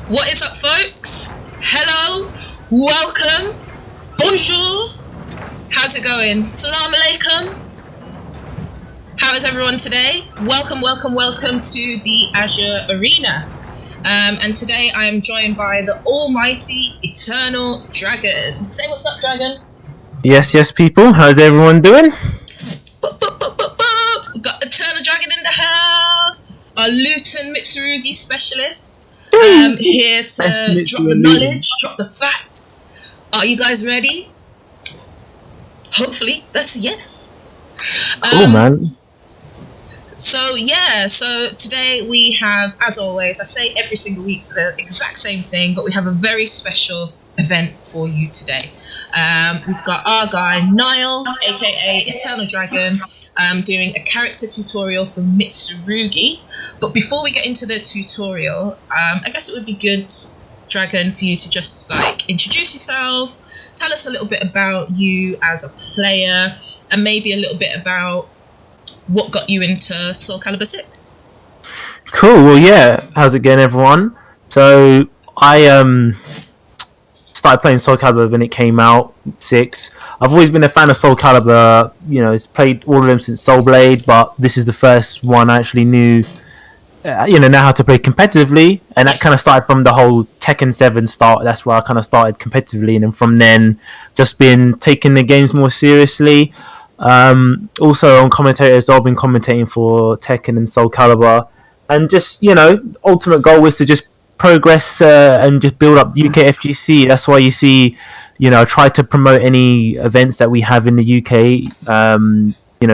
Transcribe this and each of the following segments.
What is up, folks? Hello, welcome, bonjour. How's it going? Salam alaikum. How is everyone today? Welcome to the Azure Arena. And today I am joined by the almighty EternalDragon. Say what's up, Dragon. Yes, people. How's everyone doing? We got EternalDragon in the house. Our Luton Mitsurugi specialist. Here to drop the knowledge, drop the facts. Are you guys ready? Hopefully, that's a yes. Cool, man. So today we have, as always, I say every single week the exact same thing, but we have a very special event for you today. We've got our guy Niall, aka EternalDragon, doing a character tutorial for Mitsurugi. But before we get into the tutorial, I guess it would be good, Dragon, for you to just introduce yourself, tell us a little bit about you as a player, and maybe a little bit about what got you into SoulCalibur 6. Cool. Well, yeah. How's it going, everyone? So I started playing SoulCalibur when it came out, 6. I've always been a fan of SoulCalibur. You know, it's played all of them since Soul Blade, but this is the first one I actually knew. Know how to play competitively, and that kind of started from the whole Tekken 7 start. That's where I kind of started competitively, and then from then, just been taking the games more seriously. Also on commentators, I've been commentating for Tekken and SoulCalibur, and just ultimate goal was to just progress and just build up the UK FGC. That's why you see, I try to promote any events that we have in the UK.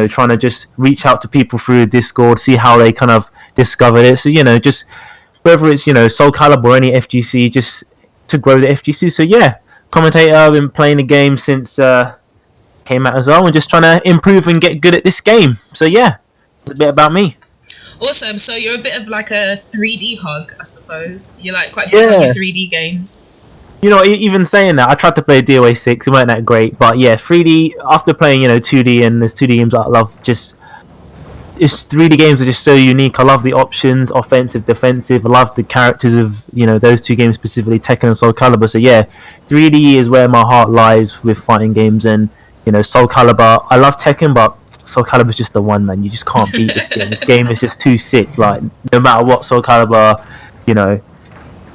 Trying to just reach out to people through Discord, see how they kind of discovered it. So just whether it's SoulCalibur or any FGC, just to grow the FGC. So yeah, commentator. I've been playing the game since came out as well, and just trying to improve and get good at this game. So yeah, it's a bit about me. Awesome. So you're a bit of like a 3D hog, I suppose. You're quite big on your 3D games. Even saying that, I tried to play DOA 6. It weren't that great, but yeah, 3D. After playing 2D, and there's 2D games I love. Just 3D games are just so unique. I love the options, offensive, defensive. I love the characters of those two games specifically, Tekken and SoulCalibur. So yeah, 3D is where my heart lies with fighting games, and SoulCalibur. I love Tekken, but SoulCalibur is just the one, man. You just can't beat this game. This game is just too sick. Like, no matter what, SoulCalibur,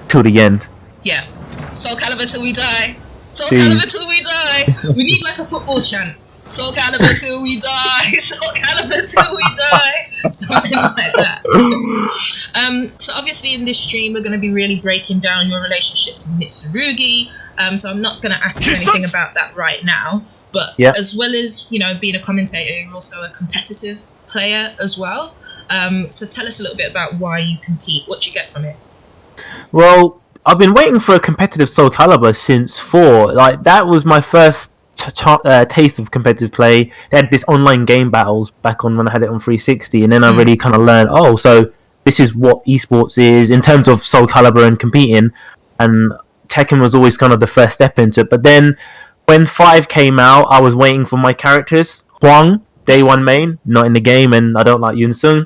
till the end. Yeah. SoulCalibur till we die. SoulCalibur till we die. We need like a football chant. SoulCalibur till we die. SoulCalibur till we die. Something like that. So obviously in this stream we're going to be really breaking down your relationship to Mitsurugi. So I'm not going to ask you anything about that right now. But as well as being a commentator, you're also a competitive player as well. So tell us a little bit about why you compete. What do you get from it? Well, I've been waiting for a competitive SoulCalibur since 4. Like, that was my first taste of competitive play. They had this online game battles back on when I had it on 360, and then I really kind of learned, so this is what esports is in terms of SoulCalibur and competing. And Tekken was always kind of the first step into it. But then when 5 came out, I was waiting for my characters. Huang, day 1 main, not in the game, and I don't like Yun Sung.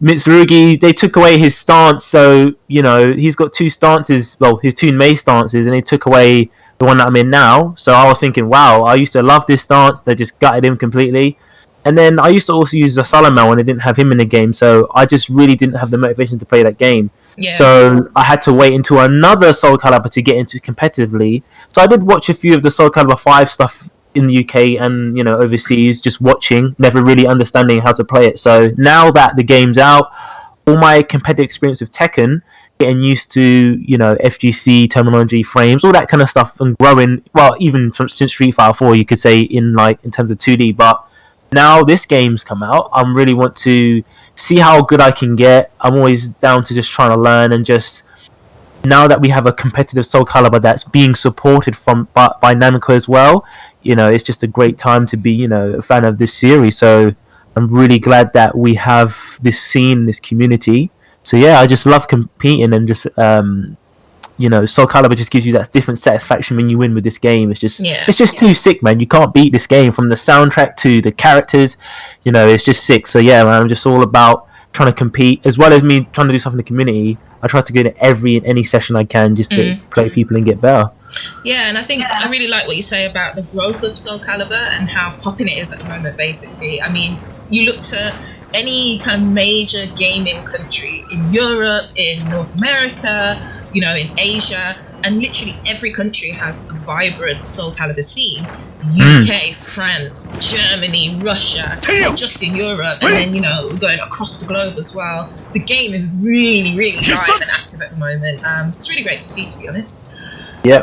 Mitsurugi, they took away his stance, so he's got 2 stances, well, his 2 Mei stances, and they took away the one that I'm in now. So I was thinking, wow, I used to love this stance. They just gutted him completely. And then I used to also use the Salamel when they didn't have him in the game, so I just really didn't have the motivation to play that game. Yeah. So I had to wait until another SoulCalibur to get into competitively. So I did watch a few of the SoulCalibur 5 stuff in the UK and overseas, just watching, never really understanding how to play it. So now that the game's out, all my competitive experience with Tekken, getting used to FGC terminology, frames, all that kind of stuff, and growing, well, even since Street Fighter 4, you could say in terms of 2D. But now this game's come out, I really want to see how good I can get. I'm always down to just trying to learn, and just now that we have a competitive SoulCalibur that's being supported by Namco as well, it's just a great time to be, a fan of this series. So I'm really glad that we have this scene, this community. So yeah, I just love competing, and just SoulCalibur just gives you that different satisfaction when you win with this game. It's just too sick, man. You can't beat this game, from the soundtrack to the characters. It's just sick. So yeah, man, I'm just all about trying to compete, as well as me trying to do stuff in the community. I try to go to any session I can just to play people and get better. Yeah, and I think I really like what you say about the growth of SoulCalibur and how popping it is at the moment, basically. I mean, you look to any kind of major gaming country in Europe, in North America, you know, in Asia, and literally every country has a vibrant SoulCalibur scene. The UK, France, Germany, Russia, not just in Europe, and then, you know, going across the globe as well. The game is really, really live and active at the moment. So it's really great to see, to be honest. Yeah.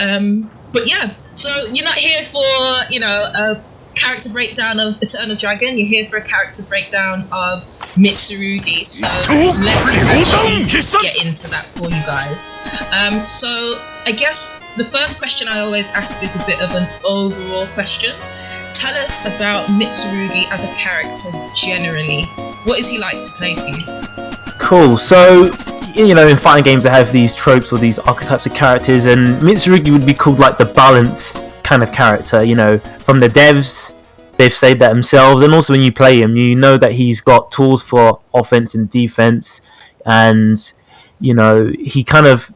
But yeah, so you're not here for, you know, a character breakdown of EternalDragon. You're here for a character breakdown of Mitsurugi. So let's actually get into that for you guys. So I guess the first question I always ask is a bit of an overall question. Tell us about Mitsurugi as a character generally. What is he like to play for you? Cool. So, you know, in fighting games, they have these tropes or these archetypes of characters, and Mitsurugi would be called like the balanced kind of character. You know, from the devs, they've said that themselves, and also when you play him, you know that he's got tools for offense and defense, and you know, he kind of,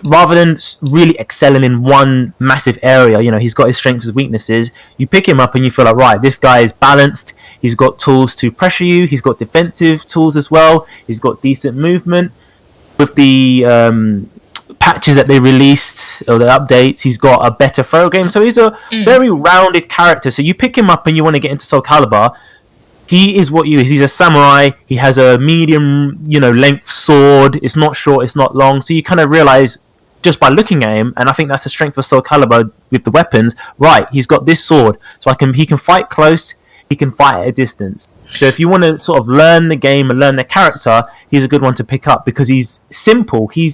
rather than really excelling in one massive area, you know, he's got his strengths and weaknesses. You pick him up and you feel like, right, this guy is balanced. He's got tools to pressure you. He's got defensive tools as well. He's got decent movement. With the patches that they released, or the updates, he's got a better throw game. So he's a very rounded character. So you pick him up and you want to get into SoulCalibur, he is what you is. He's a samurai. He has a medium, you know, length sword. It's not short, it's not long. So you kind of realize just by looking at him, and I think that's the strength of SoulCalibur with the weapons. Right, he's got this sword, so he can fight close. He can fight at a distance. So if you want to sort of learn the game and learn the character, he's a good one to pick up because he's simple. He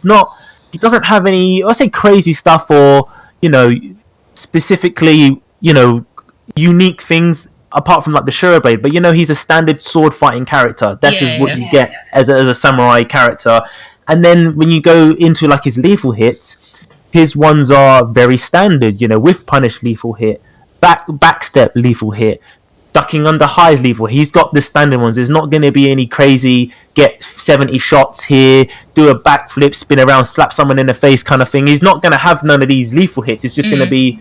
doesn't have any, I say, crazy stuff or, you know, specifically, you know, unique things apart from like the Shurya Blade. But you know, he's a standard sword fighting character. That's just what you get as a samurai character. And then when you go into like his lethal hits, his ones are very standard. You know, with punish lethal hit, backstep lethal hit, ducking under highs lethal. He's got the standard ones. There's not going to be any crazy get 70 shots here, do a backflip, spin around, slap someone in the face kind of thing. He's not going to have none of these lethal hits. It's just going to be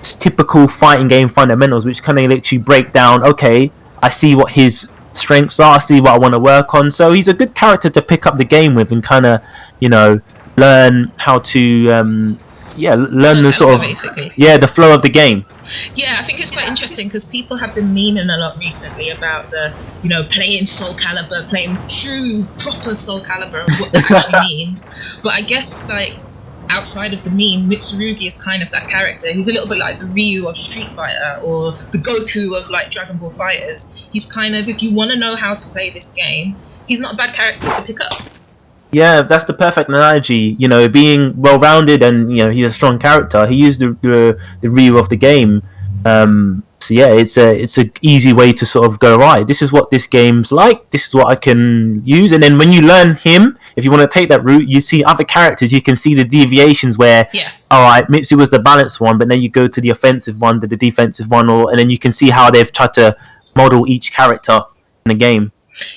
typical fighting game fundamentals, which kind of let you break down, okay, I see what his strengths are, I see what I want to work on. So he's a good character to pick up the game with and kind of, you know, learn how to learn the sort of basically. the flow of the game. Yeah, I think it's quite interesting because people have been memeing a lot recently about the, you know, playing SoulCalibur, playing true, proper SoulCalibur, and what that actually means. But I guess, like, outside of the meme, Mitsurugi is kind of that character. He's a little bit like the Ryu of Street Fighter or the Goku of, like, Dragon Ball Fighters. He's kind of, if you want to know how to play this game, he's not a bad character to pick up. Yeah, that's the perfect analogy. You know, being well-rounded and, you know, he's a strong character. He used the Ryu of the game. So yeah, it's a easy way to sort of go, right, this is what this game's like. This is what I can use. And then when you learn him, if you want to take that route, you see other characters. You can see the deviations where, all right, Mitsu was the balanced one, but then you go to the offensive one, the defensive one, and then you can see how they've tried to model each character in the game.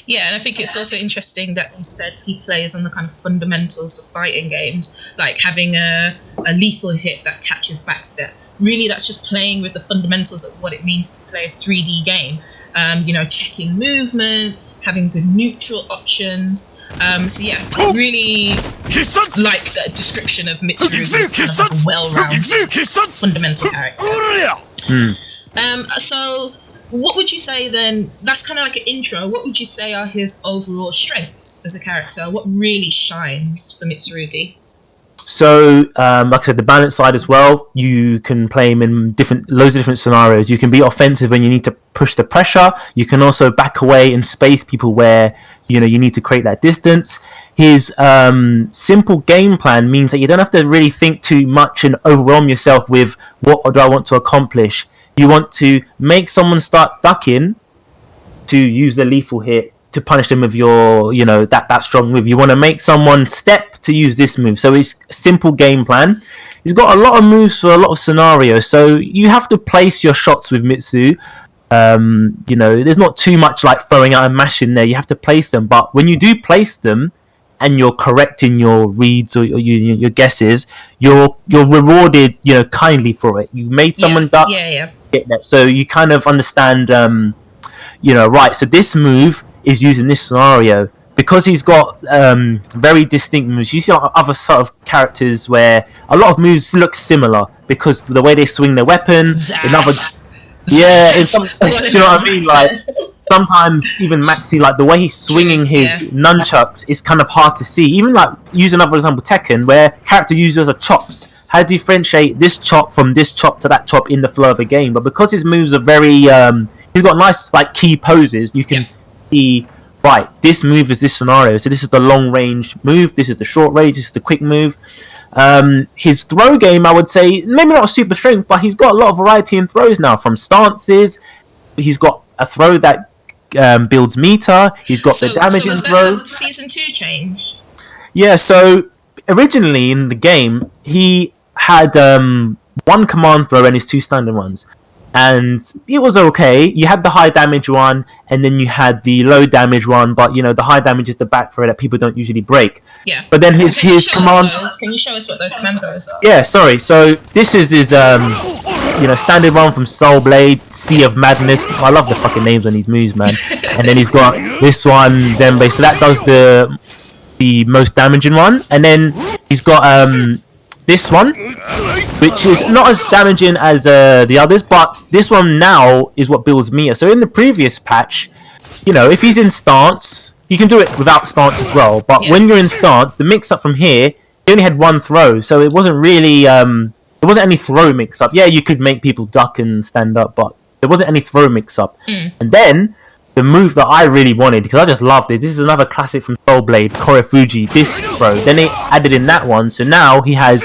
Yeah, and I think it's also interesting that he said he plays on the kind of fundamentals of fighting games, like having a lethal hit that catches backstep. Really, that's just playing with the fundamentals of what it means to play a 3D game. You know, checking movement, having good neutral options. So yeah, really like the description of Mitsurugi as kind of like a well-rounded fundamental character. So what would you say then, that's kind of like an intro, what would you say are his overall strengths as a character? What really shines for Mitsurugi? So, like I said, the balance side as well, you can play him in loads of different scenarios. You can be offensive when you need to push the pressure. You can also back away and space people where, you know, you need to create that distance. His simple game plan means that you don't have to really think too much and overwhelm yourself with what do I want to accomplish. You want to make someone start ducking to use the lethal hit to punish them with your, you know, that strong move. You want to make someone step to use this move. So it's a simple game plan. He's got a lot of moves for a lot of scenarios. So you have to place your shots with Mitsu There's not too much like throwing out a mash in there. You have to place them, but when you do place them and you're correct in your reads or your guesses, you're rewarded, kindly for it. You made someone duck. Yeah. Get that. So you kind of understand, right. So this move is used in this scenario because he's got very distinct moves. You see like other sort of characters where a lot of moves look similar because the way they swing their weapons. In some, do you know what I mean? Like sometimes even Maxi, like the way he's swinging his nunchucks is kind of hard to see. Even like use another example, Tekken, where character uses a chops. How to differentiate this chop from this chop to that chop in the flow of a game? But because his moves are very, he's got nice like key poses. You can see right. This move is this scenario. So this is the long range move. This is the short range. This is the quick move. His throw game, I would say, maybe not super strength, but he's got a lot of variety in throws now. From stances, he's got a throw that builds meter. He's got the damage in throw. Season 2 change? Yeah. So originally in the game, he had one command throw and his 2 standard ones. And it was okay. You had the high damage one, and then you had the low damage one. But the high damage is the back throw that people don't usually break. Yeah. But then his command. Can you show us what those command throws are? Yeah. Sorry. So this is his standard one from Soul Blade, Sea of Madness. I love the fucking names on these moves, man. And then he's got this one, Zenbei. So that does the most damaging one, and then he's got this one, which is not as damaging as the others, but this one now is what builds meter. So in the previous patch, if he's in stance, you can do it without stance as well. But when you're in stance, the mix-up from here, he only had one throw, so it wasn't really there wasn't any throw mix-up. Yeah, you could make people duck and stand up, but there wasn't any throw mix-up. And then the move that I really wanted, because I just loved it, this is another classic from Soul Blade, Korefuji, this throw. Then they added in that one, so now he has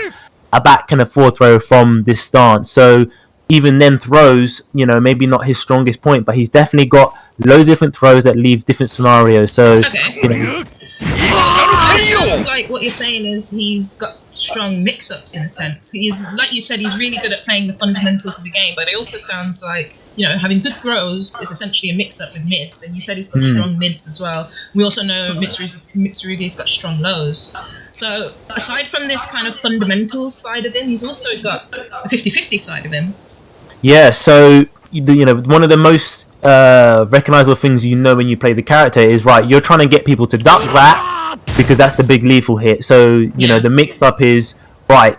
a back kind of forward throw from this stance. So even then throws, maybe not his strongest point, but he's definitely got loads of different throws that leave different scenarios. So, So it sounds like what you're saying is he's got strong mix-ups in a sense. He's, like you said, he's really good at playing the fundamentals of the game, but it also sounds like, having good throws is essentially a mix-up with mids, and you said he's got strong mids as well. We also know Mitsurugi's got strong lows. So aside from this kind of fundamentals side of him, he's also got a 50-50 side of him. Yeah, so one of the most recognizable things when you play the character is you're trying to get people to duck that because that's the big lethal hit. So the mix up is how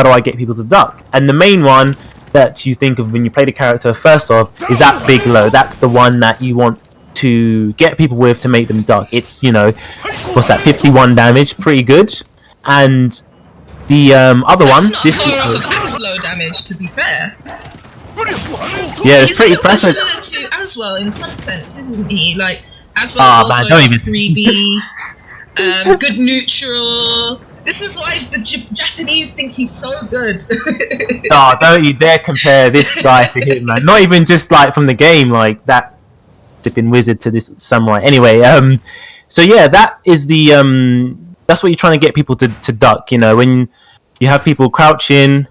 do I get people to duck? And the main one that you think of when you play the character first off is that big low. That's the one that you want to get people with to make them duck. It's what's that, 51 damage, pretty good. And the other one, this not far off of Axe low damage, to be fair. Yeah, it's pretty impressive. He's similar to Aswell in some sense, isn't he? Like Aswell's also got 3B, good neutral. This is why the Japanese think he's so good. Oh, don't you dare compare this guy to him, man. Not even just like from the game, like that flipping wizard to this samurai. Anyway, so yeah, that is the that's what you're trying to get people to duck. When you have people crouching,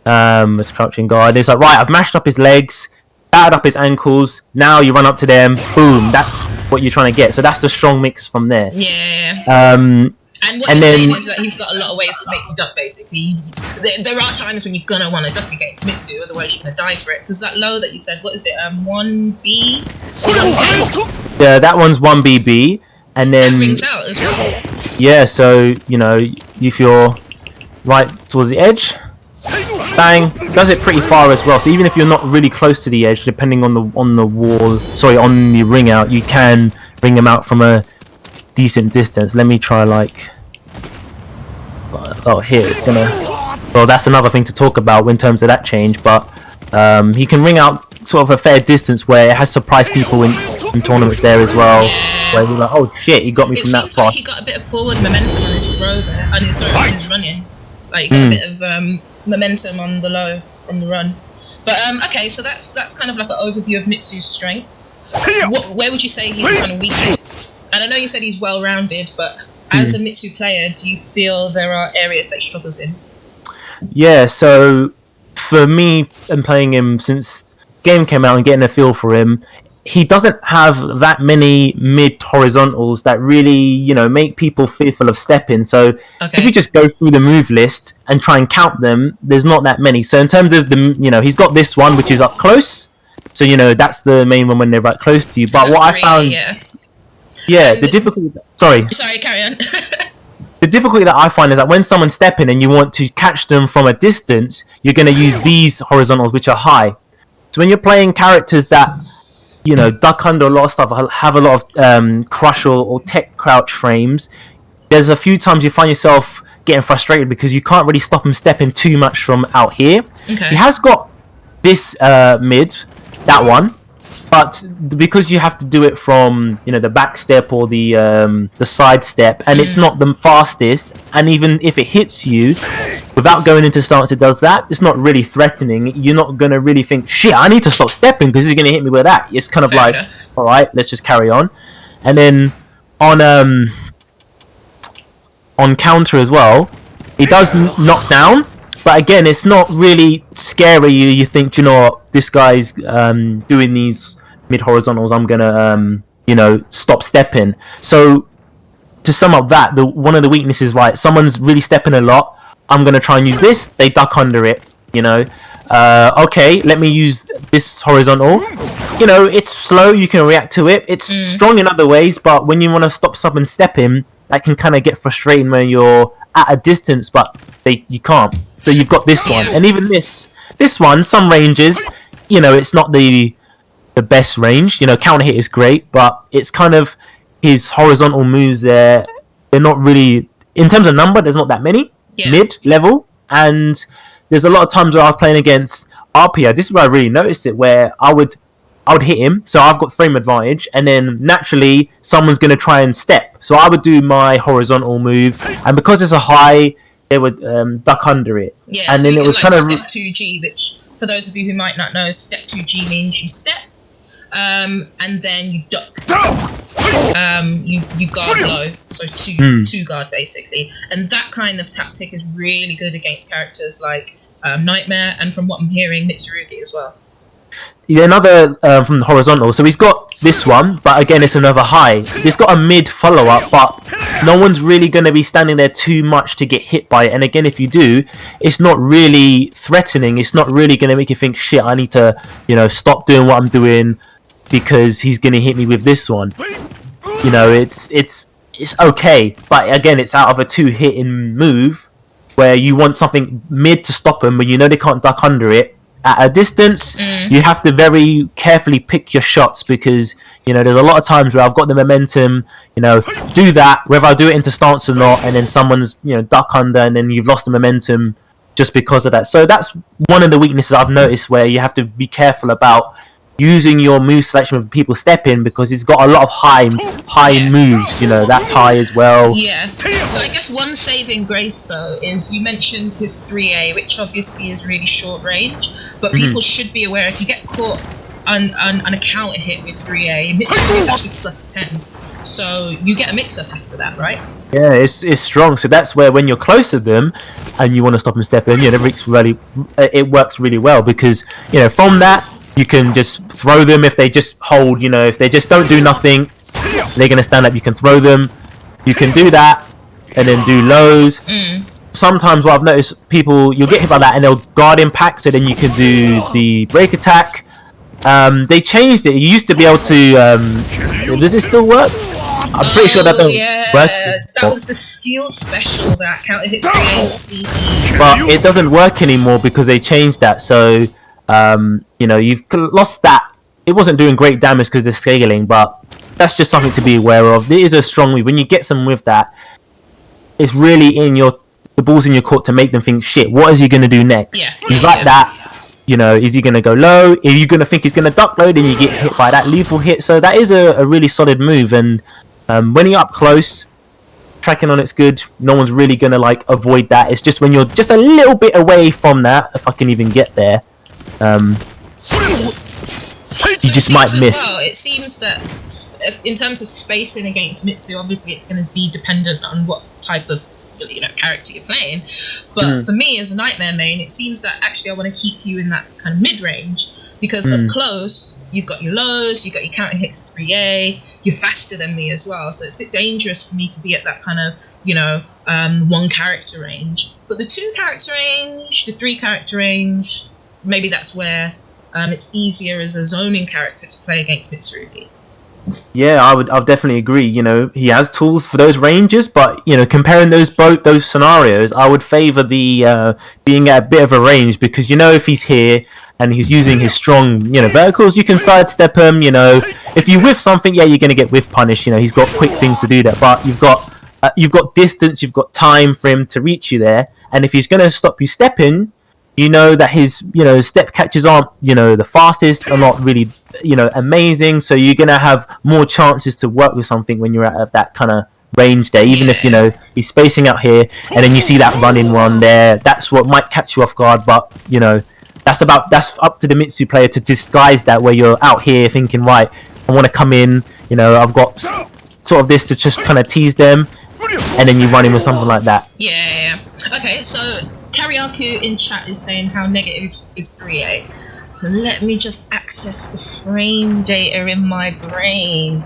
it's crouching guard. It's like, right, I've mashed up his legs, battered up his ankles. Now you run up to them, boom. That's what you're trying to get. So that's the strong mix from there. Yeah. And what you're saying is that he's got a lot of ways to make you duck, basically. There are times when you're going to want to duck against Mitsu, otherwise you're going to die for it. Because that low that you said, what is it, 1B? 1K? Yeah, that one's 1BB. And then... That rings out as well. Yeah, so, if you're right towards the edge, bang, does it pretty far as well. So even if you're not really close to the edge, depending on the wall, on the ring out, you can bring them out from a decent distance. Let me try here it's gonna. Well, that's another thing to talk about in terms of that change. But he can ring out sort of a fair distance where it has surprised people in tournaments there as well. Yeah. Where you're like, oh shit, he got me from that far. Like he got a bit of forward momentum on his throw there, on his running. Like he got a bit of momentum on the low from the run. But okay, so that's kind of like an overview of Mitsu's strengths. Where would you say he's kind of weakest? And I know you said he's well-rounded, but as a Mitsu player, do you feel there are areas that he struggles in? Yeah, so for me, and playing him since game came out and getting a feel for him, he doesn't have that many mid horizontals that really, make people fearful of stepping. So if you just go through the move list and try and count them, there's not that many. So in terms of he's got this one, which is up close. So, that's the main one when they're right close to you. But what I found... the difficulty... Sorry, carry on. The difficulty that I find is that when someone's stepping and you want to catch them from a distance, you're going to use these horizontals, which are high. So when you're playing characters that, duck under a lot of stuff, have a lot of crush or tech crouch frames, there's a few times you find yourself getting frustrated because you can't really stop him stepping too much from out here. Okay. He has got this mid, that one, but because you have to do it from the back step or the side step, and it's not the fastest, and even if it hits you without going into stance, it does that. It's not really threatening. You're not gonna really think, shit, I need to stop stepping because he's gonna hit me with that. It's kind of Fair like, enough. all right, let's just carry on. And then on counter as well, he does knock down. But again, it's not really scary. You think, what, this guy's doing these mid horizontals. I'm gonna, stop stepping. So to sum up that, one of the weaknesses, right? Someone's really stepping a lot. I'm gonna try and use this. They duck under it. Okay, let me use this horizontal. It's slow. You can react to it. It's strong in other ways, but when you want to stop someone stepping, that can kind of get frustrating when you're at a distance, but you can't. So you've got this one, and even this one, some ranges, it's not the best range. Counter hit is great, but it's kind of his horizontal moves there. They're not really, in terms of number, there's not that many mid level, and there's a lot of times where I was playing against RPO. This is where I really noticed it, where I would hit him, so I've got frame advantage, and then naturally someone's going to try and step. So I would do my horizontal move, and because it's a high, they would duck under it. Yeah, and so then you it can was kind of step 2G, which for those of you who might not know, step 2G means you step, and then you duck. You guard low, so two guard basically, and that kind of tactic is really good against characters like Nightmare, and from what I'm hearing, Mitsurugi as well. Yeah, another from the horizontal. So he's got this one, but again, it's another high. He's got a mid follow-up, but no one's really going to be standing there too much to get hit by it. And again, if you do, it's not really threatening. It's not really going to make you think, shit, I need to, stop doing what I'm doing because he's going to hit me with this one. It's okay. But again, it's out of a 2-hitting move where you want something mid to stop them, but they can't duck under it. At a distance, you have to very carefully pick your shots because, there's a lot of times where I've got the momentum, do that, whether I do it into stance or not, and then someone's, duck under, and then you've lost the momentum just because of that. So that's one of the weaknesses I've noticed where you have to be careful about using your move selection with people stepping because he's got a lot of high moves, that's high as well. Yeah. So I guess one saving grace though is you mentioned his 3A, which obviously is really short range, but people should be aware if you get caught on a counter hit with 3A, Mitsurugi is actually plus 10. So you get a mix up after that, right? Yeah, it's strong. So that's where when you're close to them and you want to stop them stepping, it works really well because, from that you can just throw them if they just hold, if they just don't do nothing, they're going to stand up. You can throw them. You can do that and then do lows. Sometimes what I've noticed, people, you'll get hit by that and they'll guard impact, so then you can do the break attack. They changed it. You used to be able to... does it still work? I'm pretty sure that don't work. That was the skill special that counted hit 3A to CE. But it doesn't work anymore because they changed that. So... you've lost that. It wasn't doing great damage because they're scaling, but that's just something to be aware of. It is a strong move. When you get someone with that, it's really the ball's in your court to make them think, shit, what is he going to do next? He's like that. Is he going to go low? If you're going to think he's going to duck low, then you get hit by that lethal hit. So that is a really solid move. And when you're up close, tracking on it's good. No one's really going to avoid that. It's just when you're just a little bit away from that, if I can even get there, you just might miss. Well, it seems that in terms of spacing against Mitsu, obviously it's going to be dependent on what type of character you're playing. But for me as a Nightmare main, it seems that actually I want to keep you in that kind of mid-range, because up close you've got your lows, you've got your counter hits 3A, you're faster than me as well, so it's a bit dangerous for me to be at that kind of one character range. But the 2 character range, the 3 character range, maybe that's where it's easier as a zoning character to play against Mitsurugi. Yeah, I'll definitely agree. He has tools for those ranges, but comparing those scenarios, I would favour the being at a bit of a range, because if he's here and he's using his strong verticals, you can sidestep him. If you whiff something, you're going to get whiff punished. He's got quick things to do that, but you've got distance, you've got time for him to reach you there, and if he's going to stop you stepping, that his step catches aren't the fastest, are not really amazing, so you're gonna have more chances to work with something when you're out of that kind of range there, even if he's spacing out here and then you see that running one there. That's what might catch you off guard, but that's up to the Mitsu player to disguise that, where you're out here thinking, right, I want to come in, I've got sort of this to just kind of tease them, and then you run in with something like that. Yeah. Okay, so Karyaku in chat is saying how negative is 3A. So let me just access the frame data in my brain.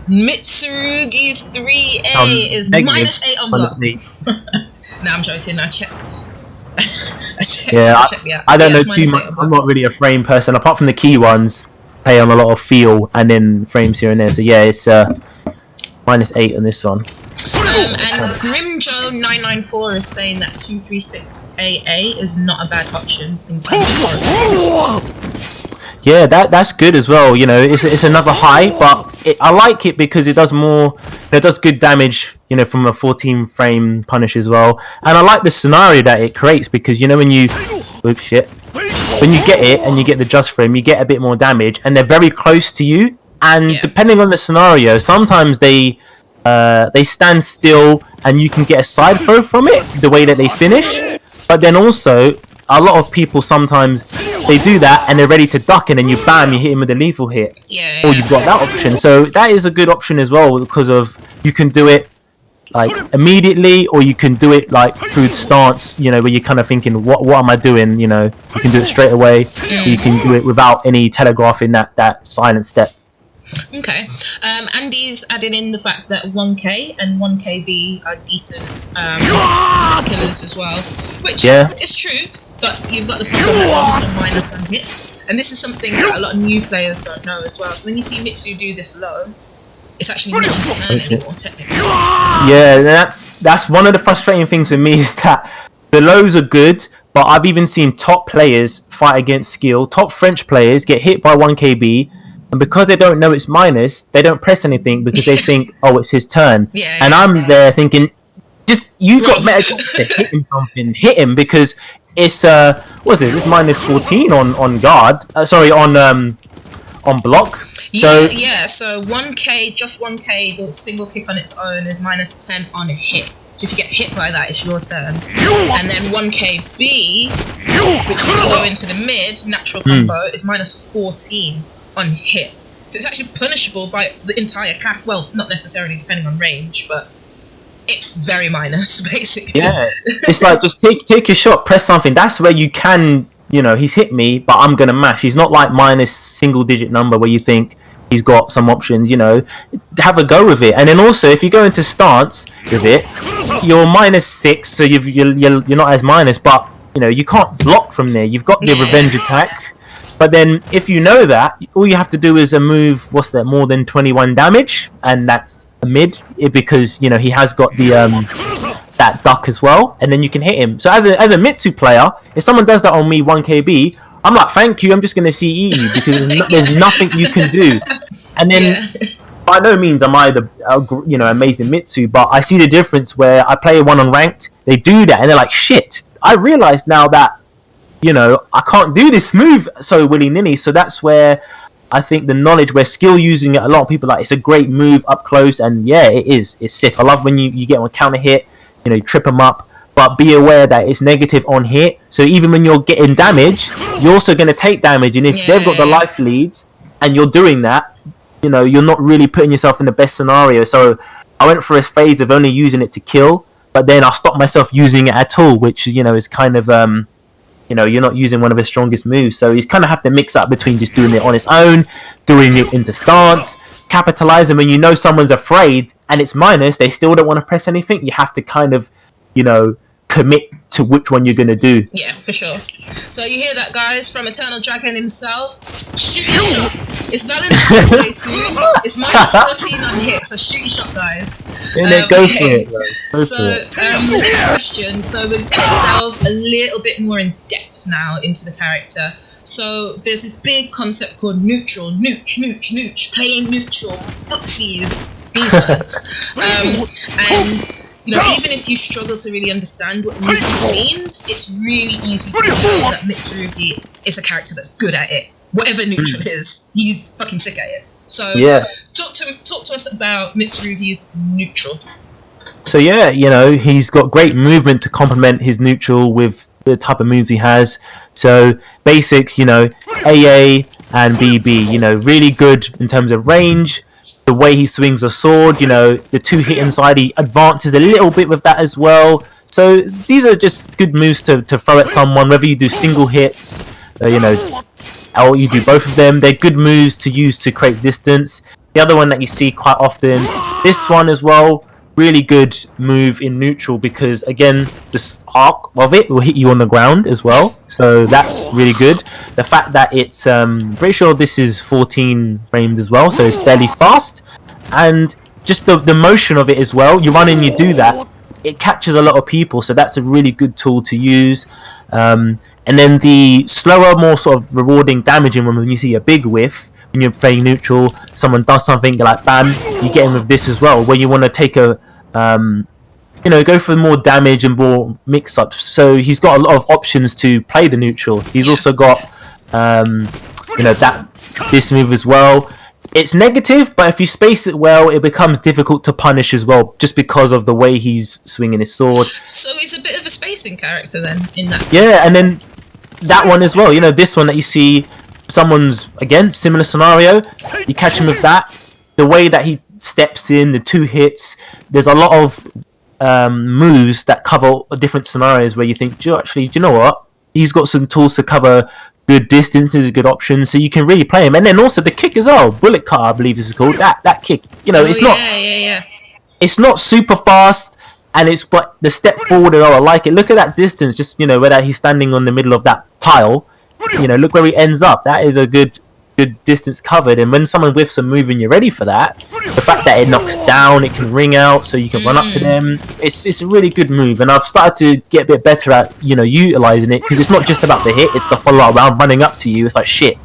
Mitsurugi's 3A is -8 on block. No, I'm joking. I checked. I don't know too much. I'm not really a frame person. Apart from the key ones, play on a lot of feel and then frames here and there. So yeah, it's -8 on this one. And Grimjo994 is saying that 236AA is not a bad option in terms of horizontal. Yeah, that's good as well. It's another high, but I like it because it does more. It does good damage, from a 14 frame punish as well. And I like the scenario that it creates, because when you when you get it and you get the just frame, you get a bit more damage, and they're very close to you. And depending on the scenario, sometimes they stand still and you can get a side throw from it, the way that they finish. But then also, a lot of people sometimes, they do that and they're ready to duck, and then you hit him with a lethal hit. Or you've got that option. So that is a good option as well, because of you can do it like immediately, or you can do it like through the stance, where you're kind of thinking, what am I doing? You can do it straight away. You can do it without any telegraphing that silent step. Okay. Andy's adding in the fact that 1K and 1KB are decent step killers as well, which is true, but you've got the problem that obviously minus on hit, and this is something that a lot of new players don't know as well. So when you see Mitsu do this low, it's actually not his turn anymore, technically. Yeah, that's one of the frustrating things with me, is that the lows are good, but I've even seen top players fight against skill, top French players get hit by 1KB, and because they don't know it's minus, they don't press anything because they think, oh, it's his turn. And I'm there thinking, you've got better chance to hit him something. Hit him, because it's what is it? It's -14 on guard. On block. So 1K, just 1K, the single kick on its own is -10 on a hit. So if you get hit by that, it's your turn. And then 1KB, which is low into the mid, natural combo, is -14 on hit. So it's actually punishable by the entire cap. Well, not necessarily, depending on range, but it's very minus, basically. Yeah, it's like, just take your shot, press something. That's where you can, he's hit me, but I'm gonna mash. He's not like minus single digit number where you think he's got some options. Have a go with it. And then also, if you go into stance with it, you're -6, so you're not as minus, but you can't block from there. You've got the revenge attack. But then, if you know that, all you have to do is a move, more than 21 damage, and that's a mid, because, he has got the that duck as well, and then you can hit him. So as a Mitsu player, if someone does that on me 1KB, I'm like, thank you, I'm just going to CE you, because there's nothing you can do. And then, by no means am I the amazing Mitsu, but I see the difference where I play one on ranked, they do that, and they're like, shit, I realise now that I can't do this move so willy-nilly. So that's where I think the knowledge, where skill using it, a lot of people it's a great move up close, and it's sick. I love when you get on counter hit, you trip them up, but be aware that it's negative on hit. So even when you're getting damage, you're also going to take damage, and if they've got the life lead and you're doing that, you're not really putting yourself in the best scenario. So I went for a phase of only using it to kill, but then I'll stop myself using it at all, which is kind of you're not using one of his strongest moves. So you kind of have to mix up between just doing it on its own, doing it into stance, capitalizing when someone's afraid and it's minus, they still don't want to press anything. You have to kind of, commit to which one you're going to do. Yeah, for sure. So you hear that, guys, from EternalDragon himself. Shoot your shot. It's Valentine's Day soon. It's minus 14 on hit, so shoot your shot, guys. Go for it. The next question. So we're going to delve a little bit more in depth now into the character. So there's this big concept called neutral, nooch, playing neutral, footsies, these words. And even if you struggle to really understand what neutral means, it's really easy to tell that Mitsurugi is a character that's good at it. Whatever neutral is, he's fucking sick at it. So talk to us about Mitsurugi's neutral. So he's got great movement to complement his neutral with the type of moves he has. So basics, AA and BB, really good in terms of range. The way he swings a sword, the 2-hit inside, he advances a little bit with that as well. So these are just good moves to throw at someone, whether you do single hits, or you do both of them. They're good moves to use to create distance. The other one that you see quite often, this one as well, really good move in neutral because, again, the arc of it will hit you on the ground as well. So that's really good. The fact that it's, pretty sure this is 14 frames as well, so it's fairly fast. And just the motion of it as well, you run in, you do that, it catches a lot of people, so that's a really good tool to use. And then the slower, more sort of rewarding damaging one when you see a big whiff, when you're playing neutral, someone does something, you're like, bam, you get in with this as well, where you want to take go for more damage and more mix-ups. So he's got a lot of options to play the neutral. He's also got, this move as well. It's negative, but if you space it well, it becomes difficult to punish as well, just because of the way he's swinging his sword. So he's a bit of a spacing character then, in that sense. Yeah, and then that one as well. This one that you see, someone's, again, similar scenario, you catch him with that, the way that he steps in, the 2 hits, there's a lot of moves that cover different scenarios where you think, do you know what, he's got some tools to cover good distances, good options, so you can really play him. And then also the kick as well, bullet cut, I believe this is called, that kick, it's not super fast, and but the step forward, I like it. Look at that distance, just where he's standing on the middle of that tile, look where he ends up. That is a good distance covered, and when someone whiffs a move and you're ready for that, the fact that it knocks down, it can ring out, so you can run up to them, it's a really good move. And I've started to get a bit better at utilizing it, because it's not just about the hit, it's the follow around, running up to you. It's like, shit,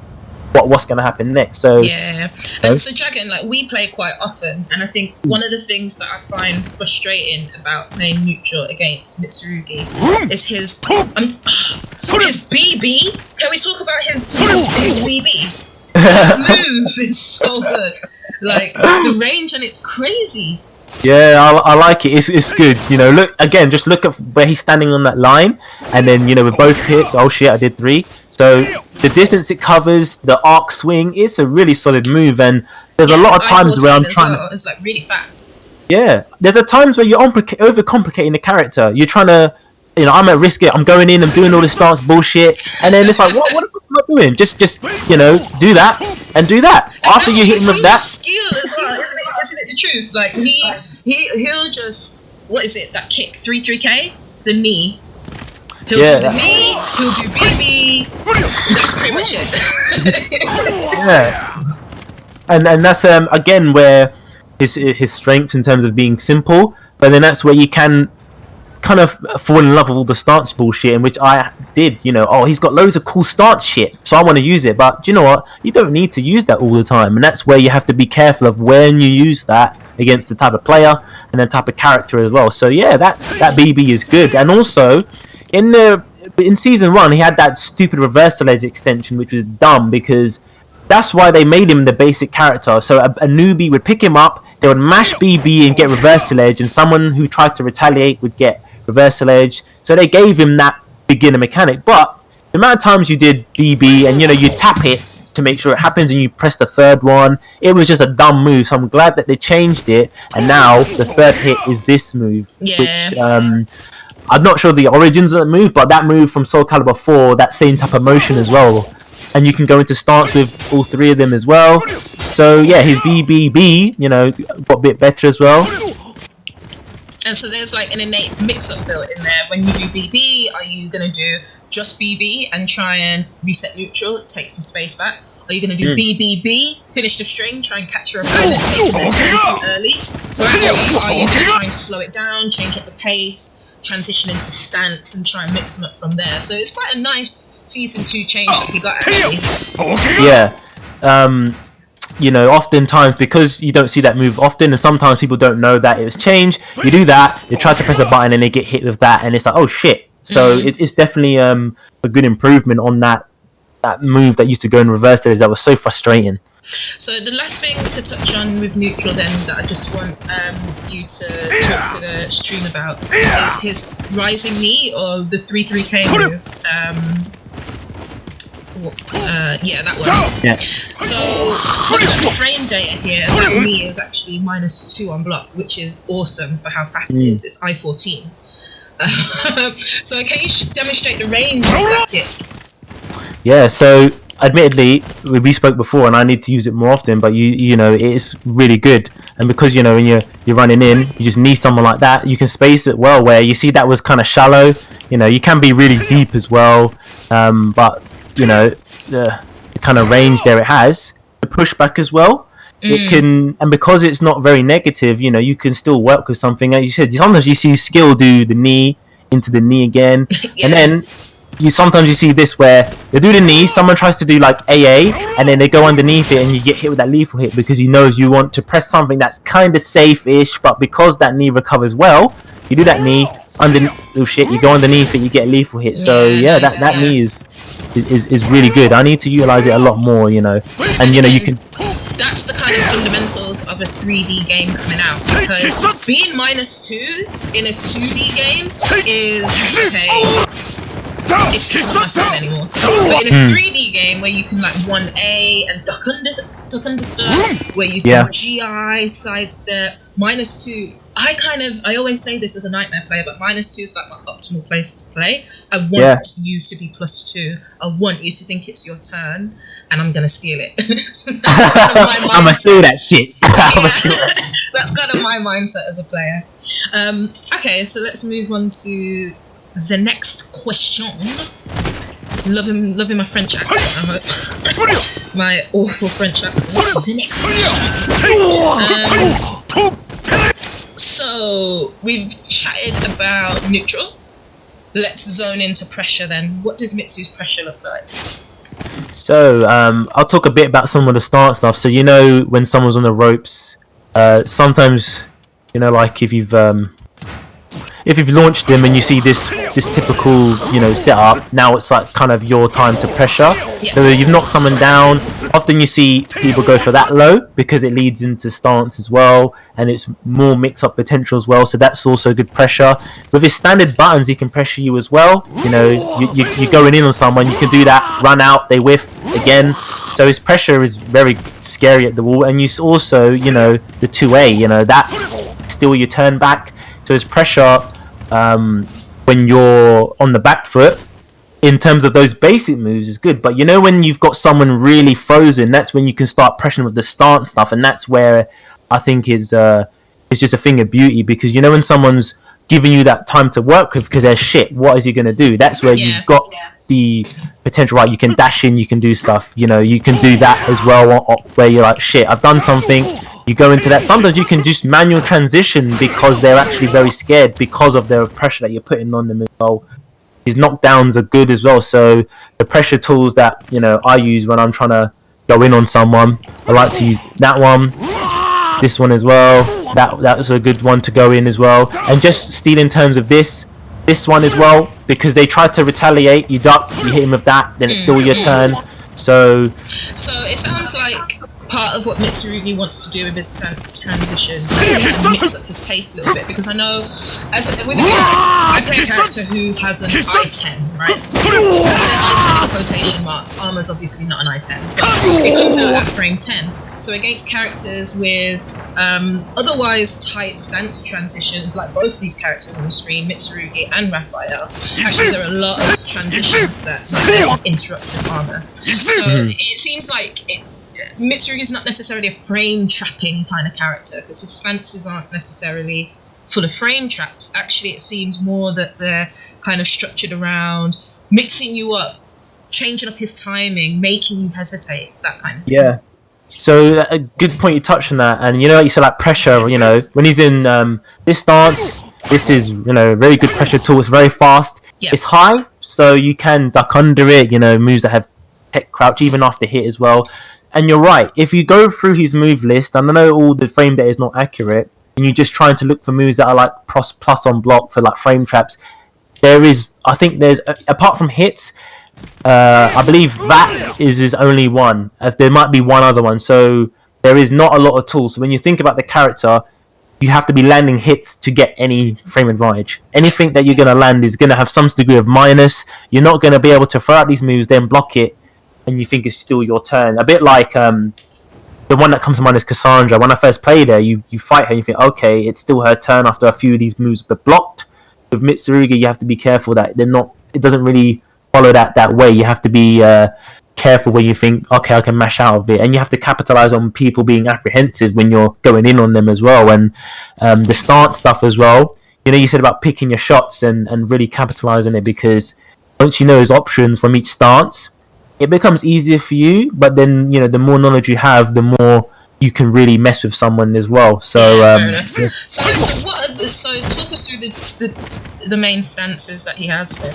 what's going to happen next? So and so Dragon, we play quite often, and I think one of the things that I find frustrating about playing neutral against Mitsurugi is his BB. Can we talk about his BB? That move is so good. The range on it's crazy. Yeah, I like it. It's good. Just look at where he's standing on that line, and then with both hits. Oh shit, I did 3. So the distance it covers, the arc swing, it's a really solid move. And there's a lot of times where I'm trying to. It's really fast. Yeah, there's times where you're overcomplicating the character. You're trying to, I'm at risk. I'm going in. I'm doing all this stance bullshit, and then it's like, what am I doing? Just do that and do that. After you hit him with that skill as well, isn't it the truth? He'll just, what is it? That kick 3K, the knee. He'll do the knee. He'll do BB. That's pretty much it. Yeah, and that's again where his strengths in terms of being simple, but then that's where you can kind of fall in love with all the stance bullshit, in which I did. He's got loads of cool stance shit, so I want to use it. But do you know what? You don't need to use that all the time, and that's where you have to be careful of when you use that against the type of player and the type of character as well. So yeah, that BB is good. And also in season 1, he had that stupid reversal edge extension, which was dumb, because that's why they made him the basic character. So a newbie would pick him up, they would mash BB and get reversal edge, and someone who tried to retaliate would get reversal edge. So they gave him that beginner mechanic. But the amount of times you did BB and you tap it to make sure it happens, and you press the third one. It was just a dumb move, so I'm glad that they changed it, and now the third hit is this move, which I'm not sure the origins of the move, but that move from SoulCalibur 4, that same type of motion as well, and you can go into stance with all three of them as well. So yeah, his BBB, got a bit better as well. And so there's like an innate mix-up built in there. When you do BB, are you going to do just BB and try and reset neutral, take some space back? Are you going to do BBB, finish the string, try and catch your opponent, taking their turn too early? Or actually, are you going to try and slow it down, change up the pace, transition into stance, and try and mix them up from there? So it's quite a nice Season 2 change that we got, actually. Yeah. Oftentimes, because you don't see that move often, and sometimes people don't know that it was changed, you do that, you try to press a button and they get hit with that, and it's like, oh shit. So it's definitely a good improvement on that move that used to go in reverse there. That was so frustrating. So the last thing to touch on with neutral then that I just want you to talk to the stream about is his rising knee, or the 3-3K move. That one. Yeah. So the frame data here, that knee is actually -2 on block, which is awesome for how fast it is. It's I-14. So can you demonstrate the range of that kick? Yeah, so admittedly, we spoke before, and I need to use it more often, but it is really good. And because when you're running in, you just need someone like that. You can space it well, where you see that was kind of shallow. You can be really deep as well, but the kind of range there it has, the pushback as well. It can, and because it's not very negative, you can still work with something. As you said, sometimes you see skill do the knee into the knee again, and then sometimes you see this where they do the knee, someone tries to do like AA, and then they go underneath it, and you get hit with that lethal hit because you want to press something that's kind of safe-ish, but because that knee recovers well, you do that knee you go underneath it, you get a lethal hit. So that knee is really good. I need to utilize it a lot more, and you can. That's the kind of fundamentals of a 3D game coming out, because being -2 in a 2D game is okay. It's not my turn anymore. But in a 3D game where you can like 1A and duck under stuff, where you can GI, sidestep, -2. I always say this as a nightmare player, but -2 is like my optimal place to play. I want you to be +2. I want you to think it's your turn, and I'm gonna steal it. So that's kind of my mindset. I'ma steal that shit. That's kind of my mindset as a player. Okay, so let's move on to the next question. Loving my French accent, I hope. My awful French accent. The next question. So we've chatted about neutral. Let's zone into pressure then. What does Mitsu's pressure look like? So I'll talk a bit about some of the start stuff. So when someone's on the ropes, sometimes like if you've launched them and you see this typical setup, now it's like kind of your time to pressure. So you've knocked someone down. Often you see people go for that low because it leads into stance as well, and it's more mix-up potential as well. So that's also good pressure. With his standard buttons, he can pressure you as well. You're going in on someone, you can do that, run out, they whiff again. So his pressure is very scary at the wall, and you also the 2A, that steal your turn back. So his pressure when you're on the back foot, in terms of those basic moves, is good. But when you've got someone really frozen, that's when you can start pressuring with the stance stuff, and that's where I think it's just a thing of beauty, because when someone's giving you that time to work with because they're shit, what is he going to do? That's where you've got the potential, right? You can dash in, you can do stuff, you can do that as well, where you're like, shit, I've done something. You go into that. Sometimes you can just manual transition because they're actually very scared because of the pressure that you're putting on them as well. His knockdowns are good as well. So the pressure tools that I use when I'm trying to go in on someone, I like to use that one, this one as well. That was a good one to go in as well. And just steal in terms of this one as well, because they try to retaliate. You duck, you hit him with that, then it's still your turn. So it sounds like part of what Mitsurugi wants to do with his stance transition is kind of mix up his pace a little bit, because I know I play a character who has an I-10, right? I say I-10 in quotation marks. Armor's obviously not an I-10, but it comes out at frame 10. So against characters with otherwise tight stance transitions, like both of these characters on the screen, Mitsurugi and Raphael, actually there are a lot of transitions that interrupt in armor. So it seems like Mitsurugi is not necessarily a frame trapping kind of character, because his stances aren't necessarily full of frame traps. Actually, it seems more that they're kind of structured around mixing you up, changing up his timing, making you hesitate, that kind of thing. Yeah. So a good point you touched on that, and like you said, like pressure. When he's in this stance, this is very good pressure tool. It's very fast. Yeah. It's high, so you can duck under it. Moves that have tech crouch even after hit as well. And you're right. If you go through his move list, and I know all the frame data is not accurate, and you're just trying to look for moves that are like plus on block for like frame traps, there's apart from hits. I believe that is his only one. There might be one other one, so there is not a lot of tools. So when you think about the character, you have to be landing hits to get any frame advantage. Anything that you're going to land is going to have some degree of minus. You're not going to be able to throw out these moves, then block it, and you think it's still your turn. A bit like the one that comes to mind is Cassandra. When I first played her, you fight her and you think, okay, it's still her turn after a few of these moves but blocked. With Mitsurugi, you have to be careful that it doesn't really follow that way. You have to be careful when you think, okay, I can mash out of it, and you have to capitalize on people being apprehensive when you're going in on them as well. And the stance stuff as well, you said about picking your shots and really capitalizing it, because once you know his options from each stance, it becomes easier for you. But then the more knowledge you have, the more you can really mess with someone as well. So so talk us through the main stances that he has then.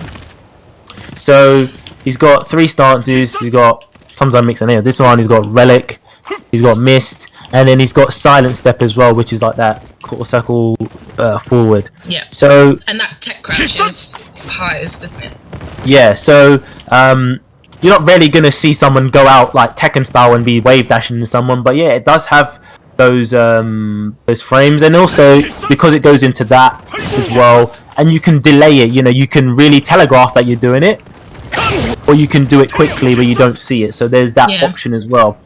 So he's got 3 stances. He's got, sometimes I mix it in. This one, he's got Relic, he's got Mist, and then he's got Silent Step as well, which is like that quarter circle forward. Yeah. So and that tech crouch is highest, isn't it? Yeah. So you're not really gonna see someone go out like Tekken style and be wave dashing into someone, but yeah, it does have those frames, and also because it goes into that as well, and you can delay it. You can really telegraph that you're doing it, or you can do it quickly where you don't see it. So there's that option as well.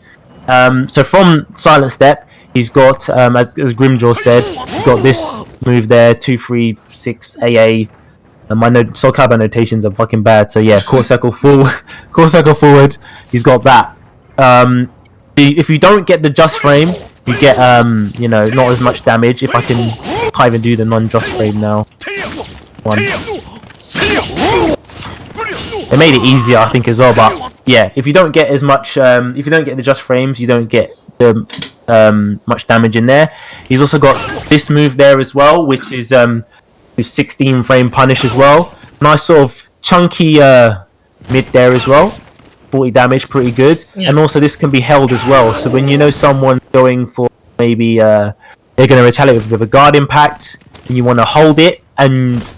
So from Silent Step, he's got as Grimjaw said, he's got this move there, 2-3-6 AA. And my SoulCalibur notations are fucking bad. So yeah, quarter circle forward. He's got that. If you don't get the just frame, you get not as much damage. If I can't even do the non-just frame now. One. They made it easier, I think, as well. But yeah, if you don't get as much, if you don't get the just frames, you don't get the much damage in there. He's also got this move there as well, which is 16 frame punish as well. Nice sort of chunky mid there as well. 40 damage, pretty good. Yeah. And also this can be held as well. So when someone going for maybe they're going to retaliate with a guard impact, and you want to hold it, and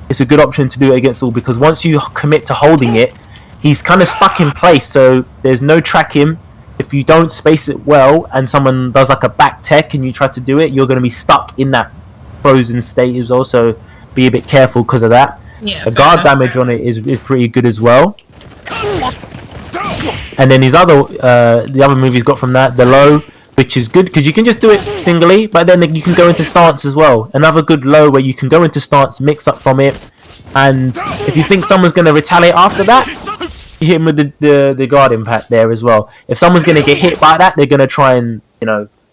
it's a good option to do it against all, because once you commit to holding it, he's kind of stuck in place. So there's no tracking. If you don't space it well, and someone does like a back tech and you try to do it, you're going to be stuck in that frozen state as well, so be a bit careful because of that. Yeah, the guard damage on it is pretty good as well. And then his the other move he's got from that, the low, which is good because you can just do it singly, but then you can go into stance as well. Another good low where you can go into stance, mix up from it, and if you think someone's going to retaliate after that, you hit him with the guard impact there as well. If someone's going to get hit by that, they're going to try and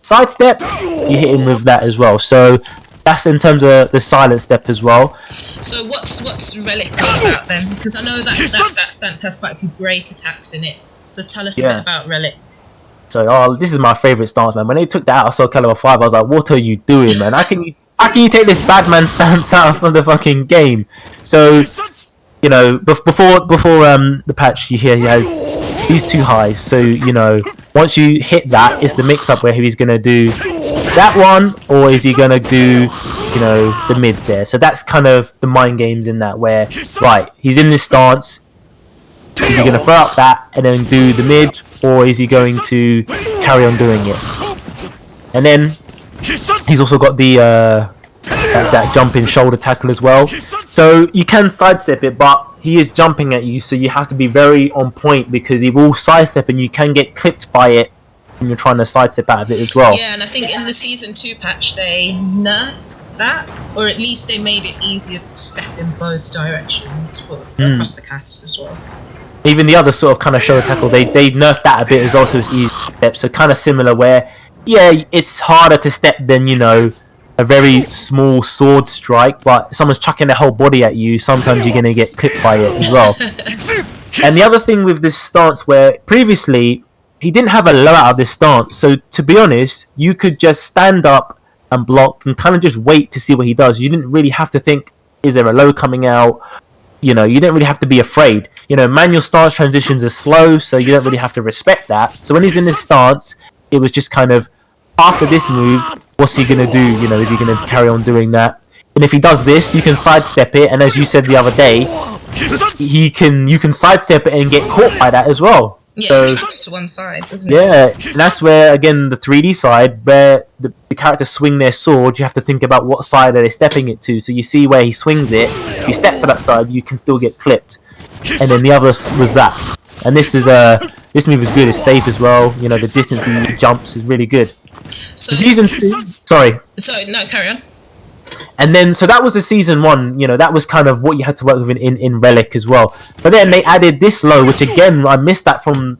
sidestep, you hit him with that as well. So that's in terms of the silent step as well. So what's Relic all about then? Because I know that stance has quite a few break attacks in it. So tell us a bit about Relic. So this is my favourite stance, man. When they took that out of SoulCalibur 5, I was like, what are you doing, man? How can you take this bad man stance out of the fucking game? So before the patch, he has these two highs. So once you hit that, it's the mix up where he's gonna do that one, or is he gonna do the mid there? So that's kind of the mind games in that, where right, he's in this stance, Is he going to throw out that and then do the mid, or is he going to carry on doing it? And then he's also got the that jumping shoulder tackle as well. So you can sidestep it, but he is jumping at you, so you have to be very on point because he will sidestep and you can get clipped by it when you're trying to sidestep out of it as well. Yeah, and I think in the Season 2 patch they nerfed that, or at least they made it easier to step in both directions for across the cast as well. Even the other sort of kind of shoulder tackle, they nerfed that a bit as well, so it's easy to step. So kind of similar where, yeah, it's harder to step than, you know, a very small sword strike, but if someone's chucking their whole body at you, sometimes you're going to get clipped by it as well. And the other thing with this stance, where previously he didn't have a low out of this stance, so to be honest, you could just stand up and block and kind of just wait to see what he does. You didn't really have to think, is there a low coming out? You know, you didn't really have to be afraid. You know, manual stance transitions are slow, so you don't really have to respect that. So when he's in this stance, it was just kind of, after this move, what's he going to do? You know, is he going to carry on doing that? And if he does this, you can sidestep it, and as you said the other day, you can sidestep it and get caught by that as well. Yeah, it tracks to one side, doesn't it? Yeah, and that's where, again, the 3D side, where the characters swing their sword, you have to think about what side are they stepping it to. So you see where he swings it, if you step to that side, you can still get clipped. And then the other was that. And this move is good, it's safe as well. You know, the distance he jumps is really good. So, Season 2, sorry, no, carry on. and then, so that was the Season 1, you know, that was kind of what you had to work with in Relic as well. But then they added this low, which again, I missed that from,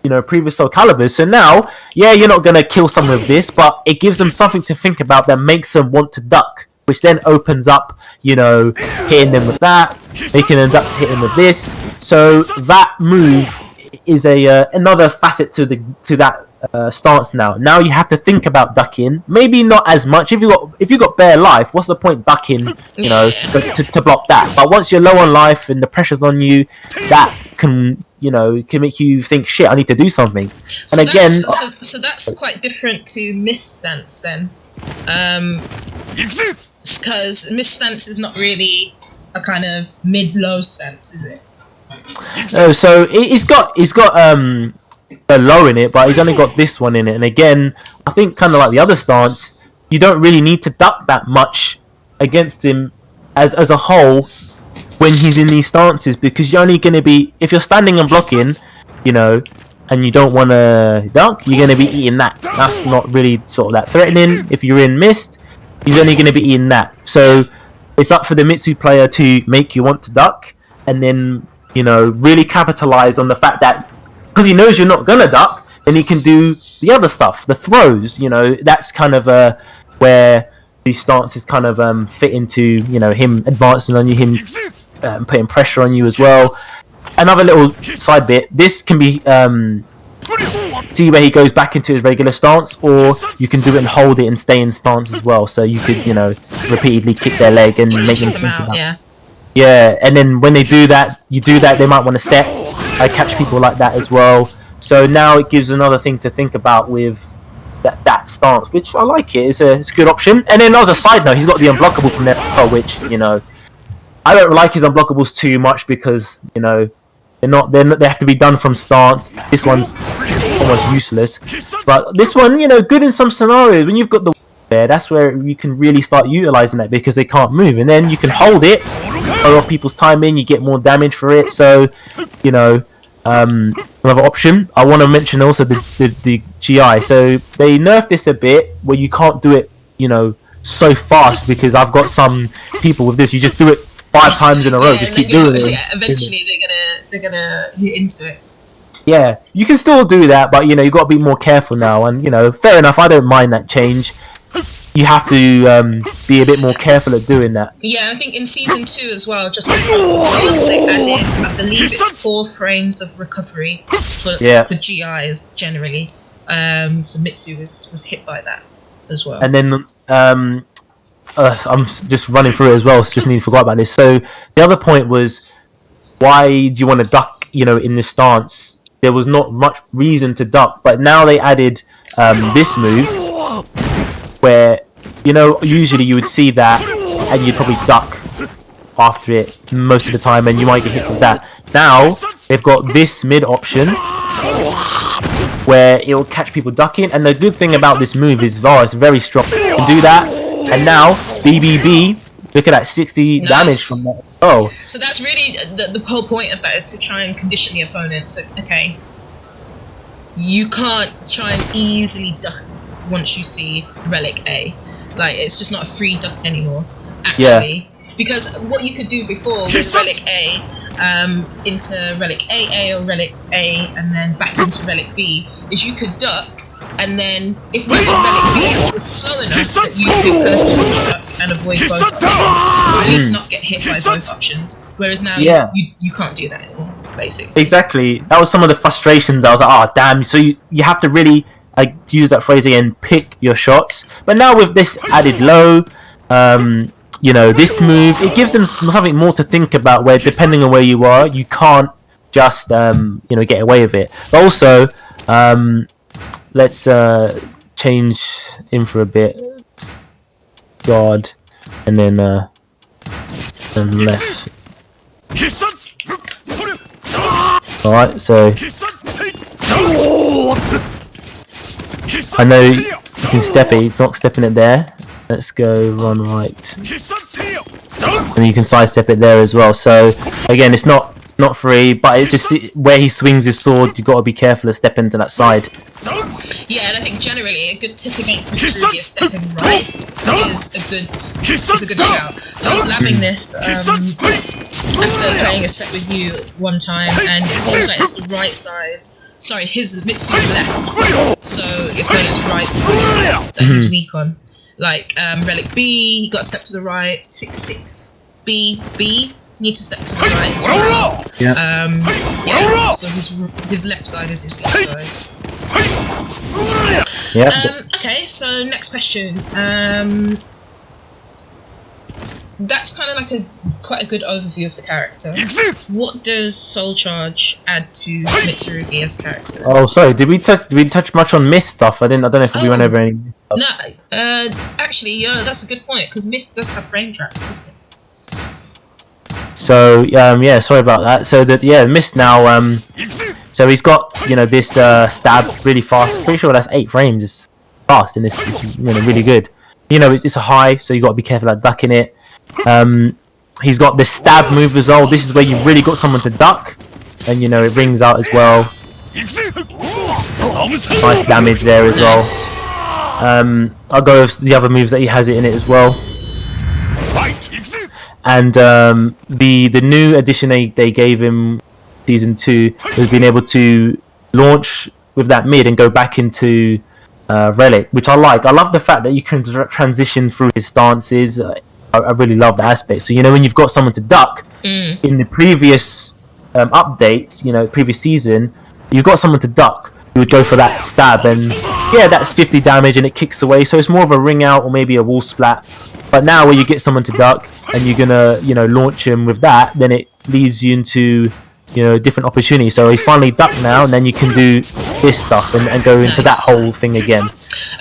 you know, previous SoulCalibur. So now, yeah, you're not going to kill someone with this, but it gives them something to think about that makes them want to duck, which then opens up, you know, hitting them with that. They can end up hitting with this. So that move is another facet to that stance now. Now you have to think about ducking. Maybe not as much. If you got bare life, what's the point ducking? You know, to block that. But once you're low on life and the pressure's on you, that can make you think, shit, I need to do something. So and again, so that's quite different to miss stance then, because miss stance is not really a kind of mid-low stance, is it? So he's got a low in it, but he's only got this one in it. And again, I think kind of like the other stance, you don't really need to duck that much against him as a whole when he's in these stances, because you're only going to be, if you're standing and blocking, you know, and you don't want to duck, you're going to be eating that. That's not really sort of that threatening. If you're in mist, he's only going to be eating that. So it's up for the Mitsu player to make you want to duck, and then, you know, really capitalize on the fact that, because he knows you're not going to duck, then he can do the other stuff, the throws. You know, that's kind of where these stances kind of fit into, you know, him advancing on you, him putting pressure on you as well. Another little side bit, this can be see where he goes back into his regular stance, or you can do it and hold it and stay in stance as well. So you could, you know, repeatedly kick their leg and make them think about it. Yeah, and then when they do that, they might want to step. I catch people like that as well. So now it gives another thing to think about with that stance, which I like it. It's a good option. And then as a side note, he's got the unblockable from there, which, you know, I don't like his unblockables too much because, you know, they have to be done from stance. This one's almost useless. But this one, you know, good in some scenarios. When you've got the there, that's where you can really start utilizing that, because they can't move, and then you can hold it, throw off people's timing, you get more damage for it. So, you know, another option. I want to mention also the GI. So they nerfed this a bit where you can't do it, you know, so fast, because I've got some people with this, you just do it 5 times in a row, just keep doing it. Yeah, eventually they're gonna hit into it. Yeah, you can still do that, but, you know, you've got to be more careful now. And, you know, fair enough, I don't mind that change. You have to be a bit more careful at doing that. Yeah, I think in Season 2 as well, just across the board, they added, I believe it's 4 frames of recovery for GIs generally. So Mitsu was hit by that as well. And then I'm just running through it as well, so just need to forget about this. So the other point was, why do you want to duck, you know, in this stance? There was not much reason to duck, but now they added this move where, you know, usually you would see that and you'd probably duck after it most of the time, and you might get hit with that. Now they've got this mid option where it will catch people ducking. And the good thing about this move is, it's very strong. You can do that, and now BBB. Look at that, 60 damage from that. Oh, so that's really the whole point of that, is to try and condition the opponent. So, okay, you can't try and easily duck once you see Relic A. Like, it's just not a free duck anymore, actually. Yeah. Because what you could do before with Relic A, into Relic AA or Relic A, and then back into Relic B, is you could duck, and then if you did Relic B, it was slow enough that you could kind of touch duck and avoid both options, or at least not get hit by both options. Whereas now you can't do that anymore, basically. Exactly. That was some of the frustrations. I was like, oh damn. So you have to really, like, to use that phrase again, pick your shots. But now with this added low, you know, this move, it gives them something more to think about, where depending on where you are, you can't just you know, get away with it. But also, let's change in for a bit. God, and then left. Alright, so I know you can step it, it's not stepping it there. Let's go run right. And you can sidestep it there as well. So again, it's not free, but it's just where he swings his sword, you've got to be careful of stepping into that side. Yeah, and I think generally a good tip against Mitsurugi is stepping right is a good shout. So I was labbing this after playing a set with you one time, and it seems like it's the right side. Sorry, his Mitsurugi left, so your opponent's right side that he's weak on. Like Relic B, he got a step to the right. 6-6 B, need to step to the right as well. Yeah. So his left side is his weak side. Yeah. Okay, so next question. That's kind of like quite a good overview of the character. What does Soul Charge add to Mitsurugi as a character? Oh, sorry. Did we touch much on Mist stuff? I don't know if we went over any. No, actually, yeah, that's a good point, because Mist does have frame traps, doesn't it? So yeah, sorry about that. So Mist now. So he's got, you know, this stab really fast. Pretty sure that's 8 frames. It's fast, and it's you know, really good. You know, it's a high, so you got to be careful about ducking it. He's got this stab move as well. This is where you've really got someone to duck, and you know, it rings out as well. Nice damage there as well. I'll go with the other moves that he has it in it as well. And the new addition they gave him season 2 was being able to launch with that mid and go back into Relic, which I like. I love the fact that you can transition through his stances. I really love that aspect. So, you know, when you've got someone to duck in the previous updates, you know, previous season, you've got someone to duck. You would go for that stab, and yeah, that's 50 damage, and it kicks away. So it's more of a ring out or maybe a wall splat. But now, where you get someone to duck and you're gonna, you know, launch him with that, then it leads you into, you know, different opportunities. So he's finally ducked now, and then you can do this stuff and go into that whole thing again.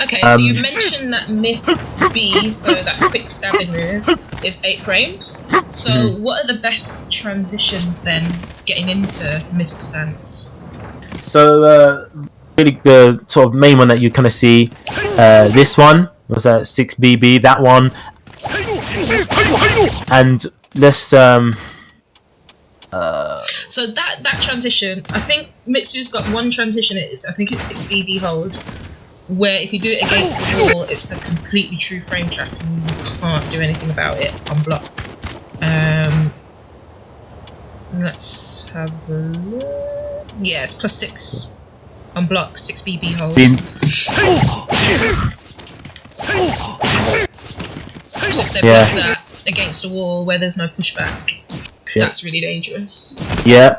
Okay, so you mentioned that Mist B, so that quick stabbing move, is 8 frames. So what are the best transitions then, getting into Mist stance? So really the sort of main one that you kind of see, this one was that 6BB, that one, and let's so that transition, I think Mitsu's got one transition. I think it's 6BB hold, where if you do it against the wall, it's a completely true frame trap and you can't do anything about it on block. Let's have a look. Yeah, it's +6 on block, 6BB hold. So if they block that against a wall where there's no pushback, that's really dangerous. Yeah.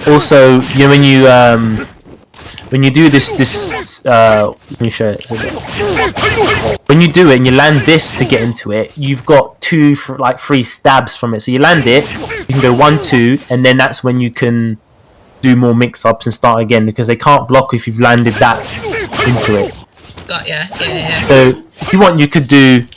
Also, you know, when you do this let me show it. When you do it and you land this to get into it, you've got 3 stabs from it. So you land it, you can go 1, 2, and then that's when you can do more mix-ups and start again, because they can't block if you've landed that into it. Got ya. Yeah. So if you want, you could do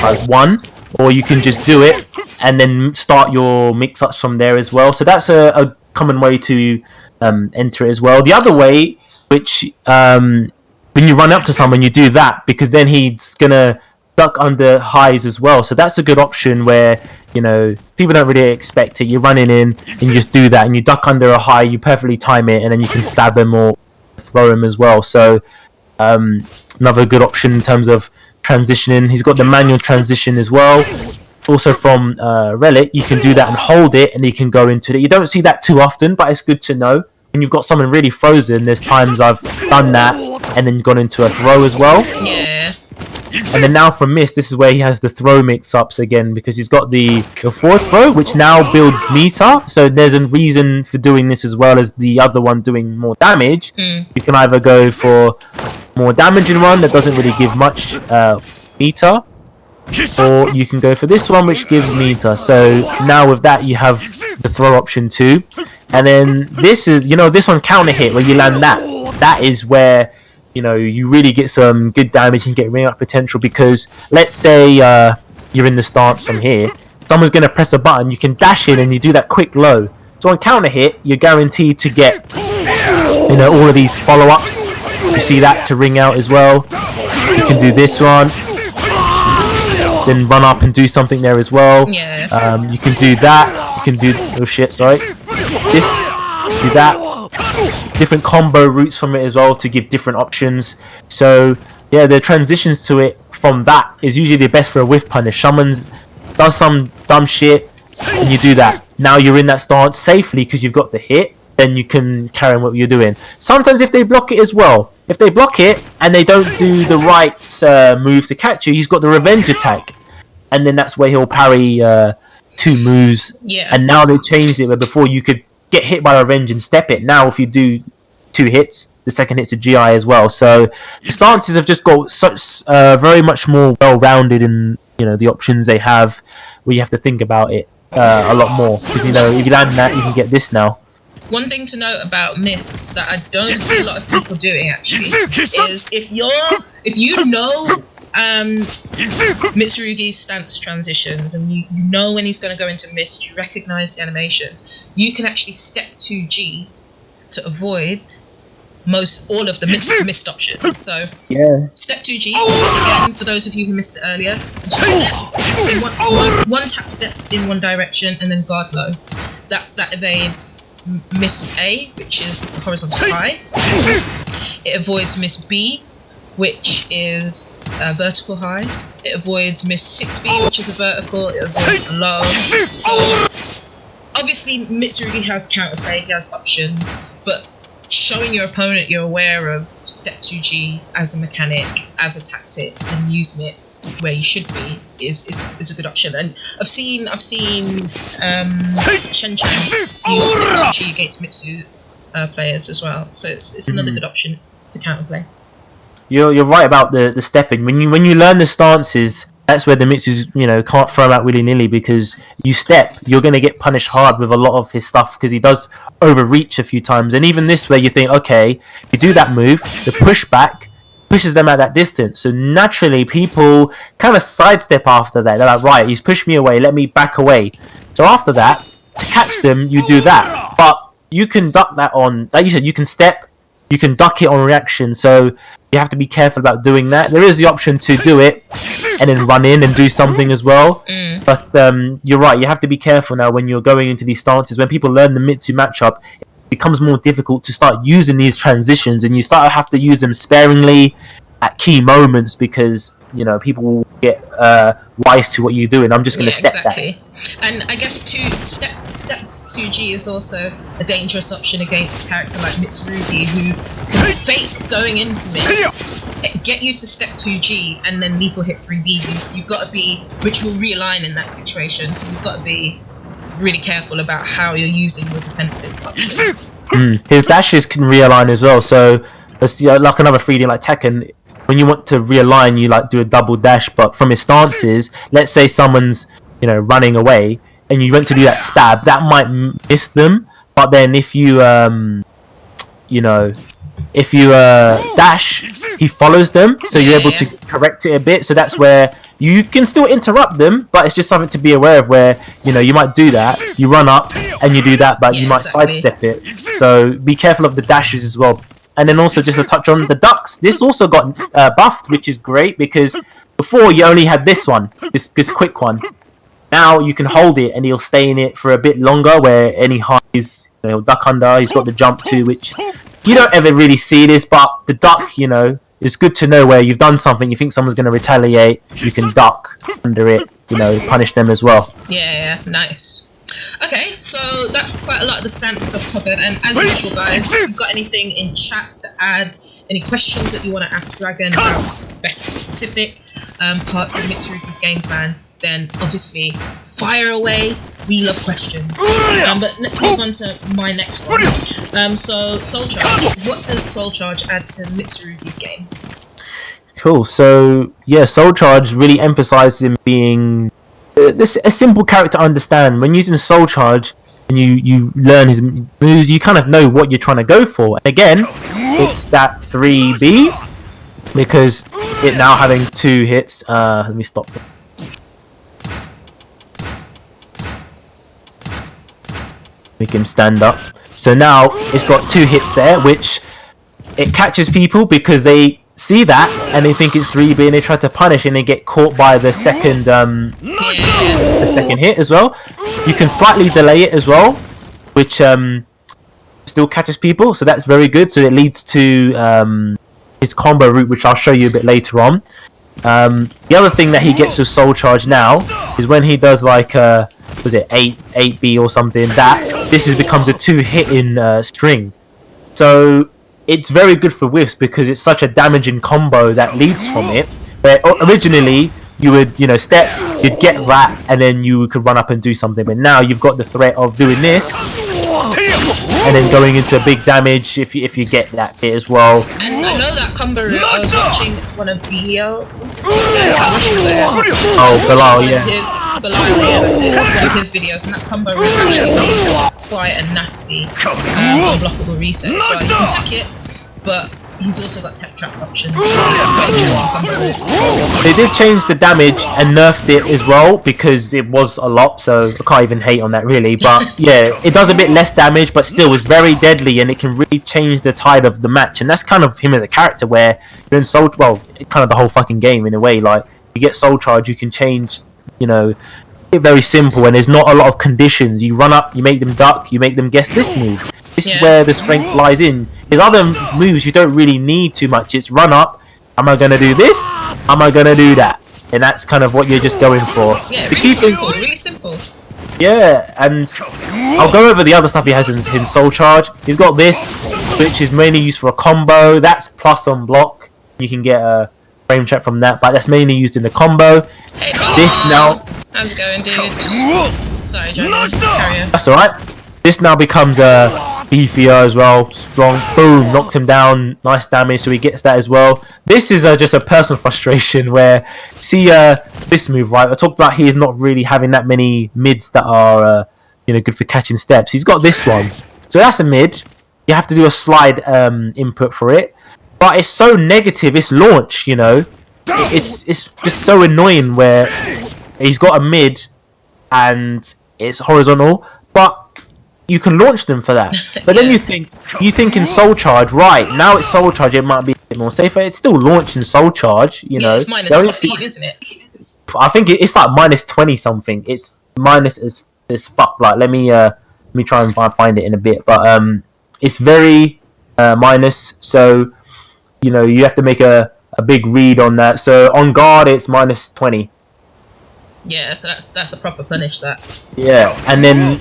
like 1, or you can just do it and then start your mix-ups from there as well. So that's a common way to enter it as well. The other way, which when you run up to someone, you do that, because then he's gonna duck under highs as well. So that's a good option where, you know, people don't really expect it. You're running in and you just do that, and you duck under a high, you perfectly time it, and then you can stab him or throw him as well. So another good option in terms of transitioning. He's got the manual transition as well. Also from Relic, you can do that and hold it, and you can go into it. You don't see that too often, but it's good to know. When you've got someone really frozen, there's times I've done that and then gone into a throw as well. Yeah. And then now from Mist, this is where he has the throw mix-ups again, because he's got the forward throw, which now builds meter. So there's a reason for doing this as well as the other one doing more damage. You can either go for more damage in one that doesn't really give much meter, or you can go for this one which gives meter. So now with that you have the throw option too. And then this is, you know, this on counter hit where you land that is where, you know, you really get some good damage and get ring up potential, because let's say you're in the stance from here, someone's going to press a button, you can dash in and you do that quick low. So on counter hit you're guaranteed to get, you know, all of these follow-ups. You see that to ring out as well. You can do this one, then run up and do something there as well. You can do that. You can do, oh shit, sorry, this, do that. Different combo routes from it as well to give different options. So yeah, the transitions to it from that is usually the best for a whiff punish. Someone's does some dumb shit and you do that. Now you're in that stance safely because you've got the hit, then you can carry on what you're doing. Sometimes if they block it as well, if they block it and they don't do the right move to catch you, he's got the revenge attack, and then that's where he'll parry 2 moves. And now they changed it where before you could get hit by revenge and step it. Now if you do 2 hits, the second hit's a GI as well. So the stances have just got such very much more well-rounded in, you know, the options they have, where you have to think about it a lot more, because, you know, if you land that you can get this now. One thing to note about Mist that I don't see a lot of people doing actually is if you know Mitsurugi's stance transitions and you know when he's going to go into Mist, you recognise the animations, you can actually step 2G to avoid all of the missed options. So step 2G, again, for those of you who missed it earlier, step in one tap stepped in one direction and then guard low. That evades Mist A, which is horizontal high. It avoids Mist B, which is a vertical high. It avoids Mist 6B, which is a vertical. It avoids a low. So obviously Mitsurugi has counterplay, he has options, but showing your opponent you're aware of step 2G as a mechanic, as a tactic, and using it where you should be is a good option. And I've seen Shen Chan use step 2G against Mitsu players as well, so it's another good option for counterplay. You're right about the stepping. When you learn the stances, that's where the Mitsus, you know, can't throw him out willy-nilly, because you step, you're going to get punished hard with a lot of his stuff, because he does overreach a few times. And even this way you think, okay, you do that move, the pushback pushes them at that distance, so naturally people kind of sidestep after that. They're like, right, he's pushed me away, let me back away. So after that, to catch them, you do that. But you can duck that on, like you said, you can step, you can duck it on reaction, so you have to be careful about doing that. There is the option to do it and then run in and do something as well. But you're right, you have to be careful now when you're going into these stances. When people learn the Mitsu matchup, it becomes more difficult to start using these transitions, and you start to have to use them sparingly at key moments, because, you know, people will get wise to what you're doing. I'm just going to step that. And I guess step 2G is also a dangerous option against a character like Mitsurugi, who can fake going into Mist, get you to step 2G, and then lethal hit 3B. So you've got to be, which will realign in that situation, so you've got to be really careful about how you're using your defensive options. His dashes can realign as well, so it's like another 3D like Tekken. When you want to realign, you like do a double dash, but from his stances, let's say someone's, you know, running away and you went to do that stab, that might miss them, but then if you dash, he follows them, so you're able to correct it a bit. So that's where You can still interrupt them, but it's just something to be aware of where, you might do that, you run up and you do that, but you might sidestep it. So be careful of the dashes as well. And then also just to touch on the ducks, this also got buffed, which is great because before you only had this one, this quick one. Now you can hold it and he'll stay in it for a bit longer where any highs, he'll duck under. He's got the jump too, which you don't ever really see this, but the duck, it's good to know where you've done something, you think someone's going to retaliate, you can duck under it, punish them as well. Yeah, nice. Okay, so that's quite a lot of the stats I've covered, and as usual, guys, if you've got anything in chat to add, any questions that you want to ask Dragon about specific parts of Mitsurugi's game plan, then obviously fire away. We love questions. But let's move on to my next one. So Soul Charge. What does Soul Charge add to Mitsurugi's game? Cool. So yeah, Soul Charge really emphasizes him being a simple character to understand. When using Soul Charge and you learn his moves, you kind of know what you're trying to go for. And again, it's that 3B because it now having 2 hits. Let me stop. Make him stand up. So now it's got 2 hits there, which it catches people because they see that and they think it's 3B and they try to punish and they get caught by the second hit as well. You can slightly delay it as well, which still catches people, so that's very good. So it leads to his combo route, which I'll show you a bit later on. The other thing that he gets with Soul Charge now is when he does like was it 8B or something, that this becomes a 2-hit in string. So it's very good for whiffs because it's such a damaging combo that leads from it. Where originally you would step, you'd get that, and then you could run up and do something. But now you've got the threat of doing this and then going into big damage if you get that bit as well. And I know that combo route. I was watching one of Bilal. Bilal, yeah. That's it. One of his videos, and that combo route actually is quite a nasty unblockable reset as well. You can tech it, but he's also got tech trap options, so that's quite interesting combo route. They did change the damage and nerfed it as well because it was a lot, so I can't even hate on that really. But yeah, it does a bit less damage, but still it's very deadly and it can really change the tide of the match. And that's kind of him as a character where you're in Soul, well, kind of the whole fucking game in a way. Like you get Soul Charge, you can change, it's very simple and there's not a lot of conditions. You run up, you make them duck, you make them guess this move. This is where the strength lies in. His other moves you don't really need too much. It's run up. Am I going to do this? Am I going to do that? And that's kind of what you're just going for. Yeah, really simple. Yeah, and I'll go over the other stuff he has in Soul Charge. He's got this, which is mainly used for a combo. That's plus on block. You can get a frame check from that, but that's mainly used in the combo. Hey, this now... How's it going, dude? Sorry, Johnny. Carry on. That's alright. This now becomes beefier as well, strong, boom, knocks him down, nice damage, so he gets that as well. This is just a personal frustration where, see this move, right, I talked about he's not really having that many mids that are, good for catching steps. He's got this one, so that's a mid, you have to do a slide input for it, but it's so negative, it's launch, it's just so annoying where he's got a mid and it's horizontal, but you can launch them for that. But then you think in Soul Charge, right, now it's Soul Charge, it might be a bit more safer. It's still launching Soul Charge, it's minus 16, isn't it? I think it's like minus 20 something. It's minus as fuck. Like, let me try and find it in a bit. But it's very minus, so you have to make a big read on that. So on guard it's minus 20. Yeah, so that's a proper punish, that. Yeah, and then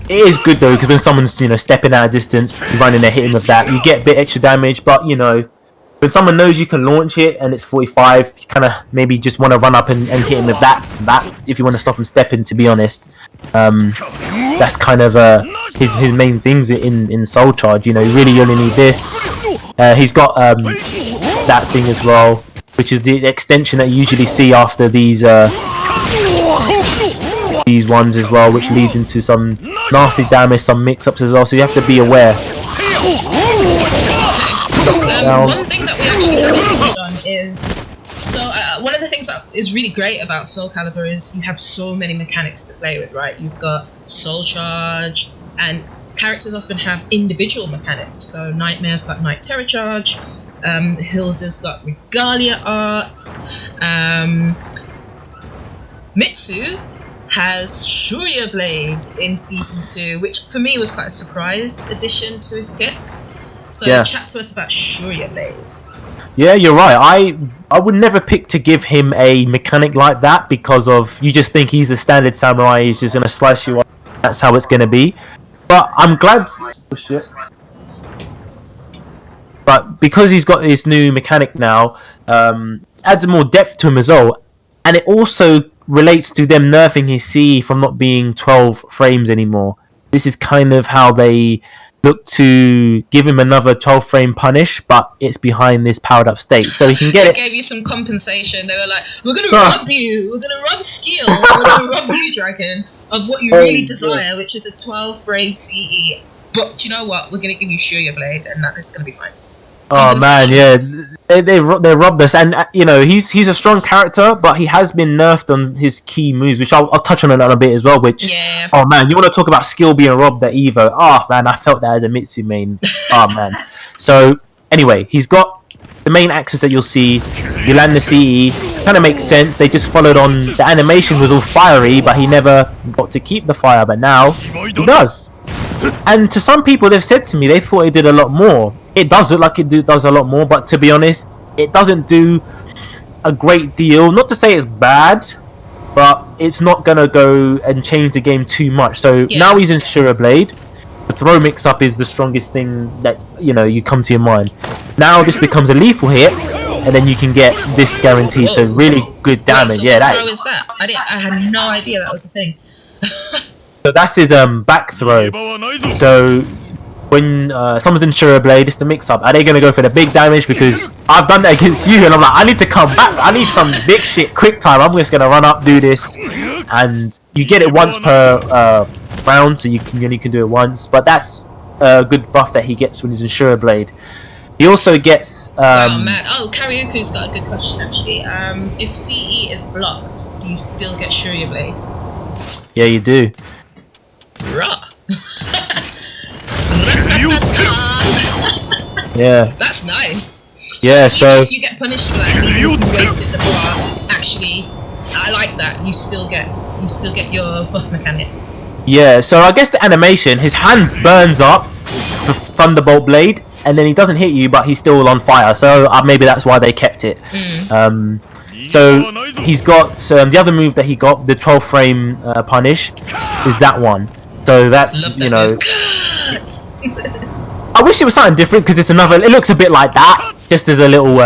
it is good though, because when someone's stepping out of distance, running and hitting with that, you get a bit extra damage. But when someone knows you can launch it and it's 45, you kind of maybe just want to run up and hit him with that if you want to stop him stepping. To be honest, that's kind of his main things in Soul Charge. You really only need this. He's got that thing as well, which is the extension that you usually see after these ones as well, which leads into some nasty damage, some mix-ups as well, so you have to be aware. One thing that we actually haven't touched on is, so one of the the things that is really great about SoulCalibur is you have so many mechanics to play with, right? You've got Soul Charge, and characters often have individual mechanics. So Nightmare's got Night Terror Charge, Hilda's got Regalia Arts, Mitsu has Shurya Blade in Season 2, which for me was quite a surprise addition to his kit. So chat to us about Shurya Blade. Yeah, you're right. I would never pick to give him a mechanic like that because of you just think he's the standard samurai. He's just gonna slice you up. That's how it's gonna be. But I'm glad. Oh, shit. But because he's got this new mechanic now, adds more depth to him as well, and it also relates to them nerfing his CE from not being 12 frames anymore. This is kind of how they look to give him another 12 frame punish, but it's behind this powered up state, so he can get they it. Gave you some compensation. They were like, we're gonna rob you, we're gonna rob skill, we're gonna rob you, Dragon, of what you really desire, which is a 12 frame CE. But you know what? We're gonna give you Shurya Blade, and that is gonna be fine. Oh man, yeah, they robbed us, and you know he's a strong character, but he has been nerfed on his key moves, which I'll touch on a bit as well. Which, oh man, you want to talk about skill being robbed at Evo? Oh man, I felt that as a Mitsu main. Oh man. So anyway, he's got the main axis that you'll see. You land the CE, kind of makes sense. They just followed on. The animation was all fiery, but he never got to keep the fire. But now he does. And to some people, they've said to me they thought it did a lot more. It does look like it does a lot more, but to be honest, it doesn't do a great deal. Not to say it's bad, but it's not going to go and change the game too much. So now he's in Shurya Blade. The throw mix-up is the strongest thing that, you know, you come to your mind. Now this becomes a lethal hit, and then you can get this guaranteed. So really good damage. So yeah, what throw is that? I had no idea that was a thing. So that's his back throw. So when someone's in Shurya Blade, it's the mix-up. Are they going to go for the big damage? Because I've done that against you, and I'm like, I need to come back. I need some big shit, quick time. I'm just going to run up, do this, and you get it once per round, so you can do it once. But that's a good buff that he gets when he's in Shurya Blade. He also gets. Oh man! Oh, Karyuku's got a good question actually. If CE is blocked, do you still get Shurya Blade? Yeah, you do. Bruh. Yeah. That's nice. So you get punished for that, and even if you wasted the bar. Actually, I like that. You still get your buff mechanic. Yeah. So I guess the animation, his hand burns up the Thunderbolt Blade, and then he doesn't hit you, but he's still on fire. So maybe that's why they kept it. So he's got the other move that he got, the 12 frame punish, is that one. So that's I wish it was something different because it's another. It looks a bit like that, just as a little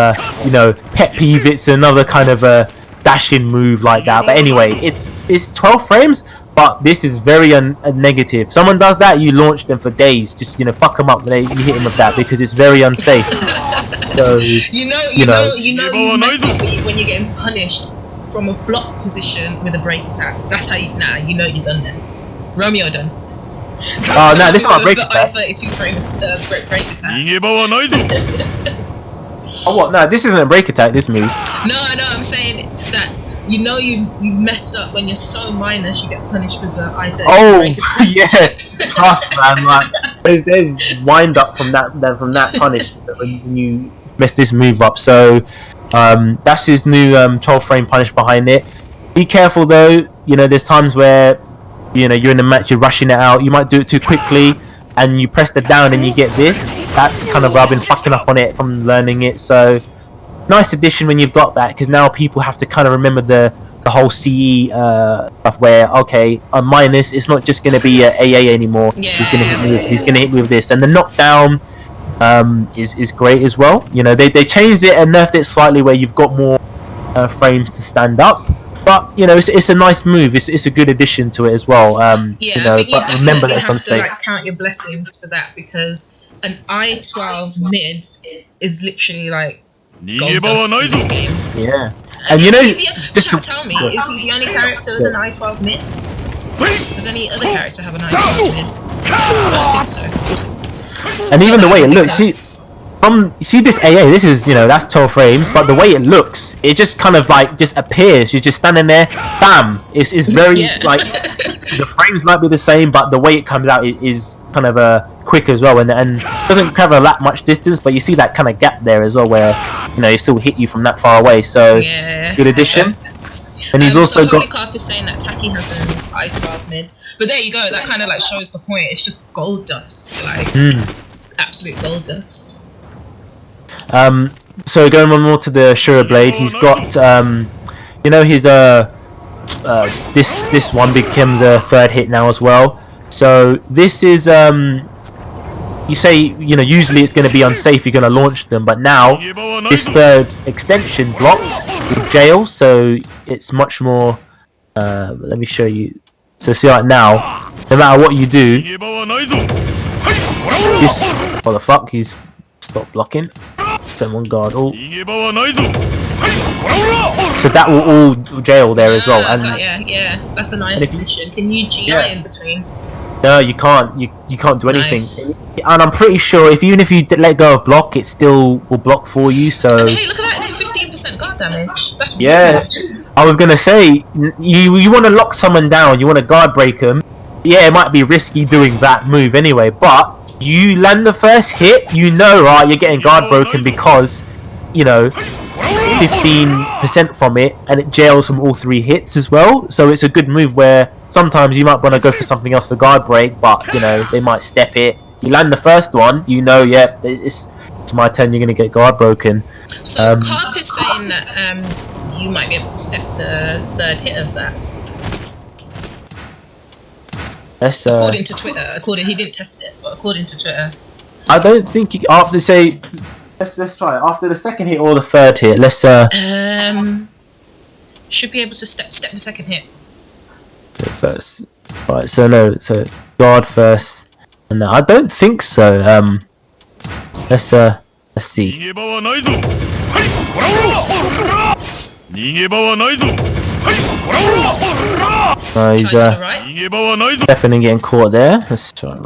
pet peeve. It's another kind of a dashing move like that. But anyway, it's 12 frames, but this is very negative. Someone does that, you launch them for days. Just fuck them up when you hit them with that because it's very unsafe. So you messed up when you're getting punished from a block position with a break attack. That's how you're done then. Romeo done. Oh no, this is not a break attack. I-32 frame break attack. Oh what? No, this isn't a break attack. This move. No, I'm saying that you've messed up when you're so minus. You get punished with the I-32 break attack. Yeah, trust man. Like there's wind up from that punish when you mess this move up. So that's his new 12 frame punish behind it. Be careful though. There's times where you're in the match, you're rushing it out. You might do it too quickly, and you press the down and you get this. That's kind of where I've been fucking up on it from learning it. So nice addition when you've got that, because now people have to kind of remember the whole CE stuff where a minus, it's not just going to be a AA anymore. Yeah. He's going to hit me with this, and the knockdown is great as well. They changed it and nerfed it slightly where you've got more frames to stand up. But it's a nice move. It's a good addition to it as well. I think you remember that it's unsafe. Have to count your blessings for that, because an I-12 mid is literally like gold dust in this game. Yeah, and tell me, is he the only character with an I-12 mid? Does any other character have an I-12 mid? I don't think so. And even the way it looks, you see this AA, this is, that's 12 frames, but the way it looks, it just kind of like just appears. You're just standing there, bam. It's very like the frames might be the same, but the way it comes out is kind of quick as well, and doesn't cover that much distance, but you see that kind of gap there as well, where it still hit you from that far away. So good addition. And he's also got. Polycarp is saying that Taki has an I-12 mid, but there you go. That kind of like shows the point. It's just gold dust, like absolute gold dust. So going on more to the Shurya Blade, he's got his this one becomes a third hit now as well. So this is you say usually it's going to be unsafe, you're going to launch them, but now this third extension blocks with jail, so it's much more. Let me show you. So see, like now, no matter what you do, this what the fuck, he's stopped blocking. Spend one guard. Oh. So that will all jail there as well. And yeah, that's a nice addition. Can you GI in between? No, you can't. You can't do anything. Nice. And I'm pretty sure even if you let go of block, it still will block for you. So hey, look at that! It's 15% guard damage. That's good. I was gonna say you want to lock someone down. You want to guard break them. Yeah, it might be risky doing that move anyway, but you land the first hit, you're getting guard broken because 15% from it, and it jails from all 3 hits as well. So it's a good move where sometimes you might want to go for something else for guard break, but they might step it. You land the first one, it's my turn. You're going to get guard broken. So Carp is saying that you might be able to step the third hit of that. According to Twitter, he didn't test it, but according to Twitter, I don't think after say. Let's try it. After the second hit or the third hit. Let's should be able to step the second hit. So first, right? So no, so guard first, and no, I don't think so. Let's see. He's stepping and getting caught there. Let's try.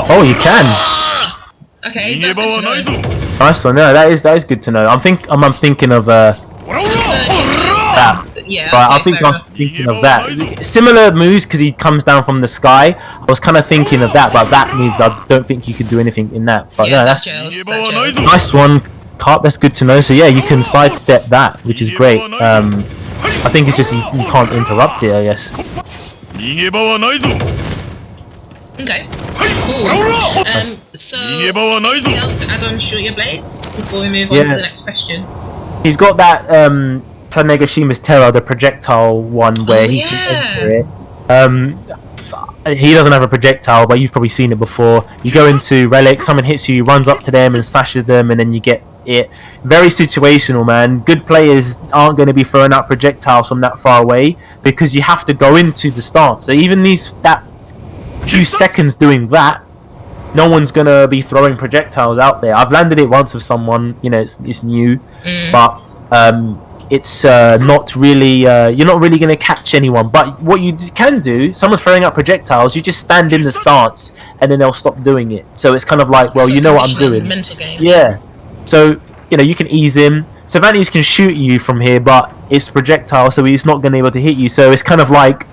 Oh, you can. Okay, that's good to know. Nice one. No, that is good to know. I'm thinking of that. Yeah, but I think I was thinking of that. Similar moves because he comes down from the sky. I was kind of thinking of that, but that move I don't think you could do anything in that. But no, that's nice one. Carp, that's good to know. So yeah, you can sidestep that, which is great. I think it's just you can't interrupt it, I guess. Okay, cool. So anything else to add on Shurya Blades before we move on to the next question? He's got that Tanegashima's Terror, the projectile one, where he can enter it. He doesn't have a projectile, but you've probably seen it before. You go into Relic, someone hits you, runs up to them and slashes them, and then you get it. Very situational, man. Good players aren't going to be throwing out projectiles from that far away because you have to go into the stance. So even that few seconds doing that, no one's going to be throwing projectiles out there. I've landed it once with someone, it's new, but it's not really, you're not really going to catch anyone. But what you can do, someone's throwing out projectiles, you just stand in the stance and then they'll stop doing it. So it's kind of like, well, you know what I'm doing. Mental game. Yeah. So, you can ease him. Cervantes can shoot you from here, but it's projectile, so he's not going to be able to hit you. So it's kind of like,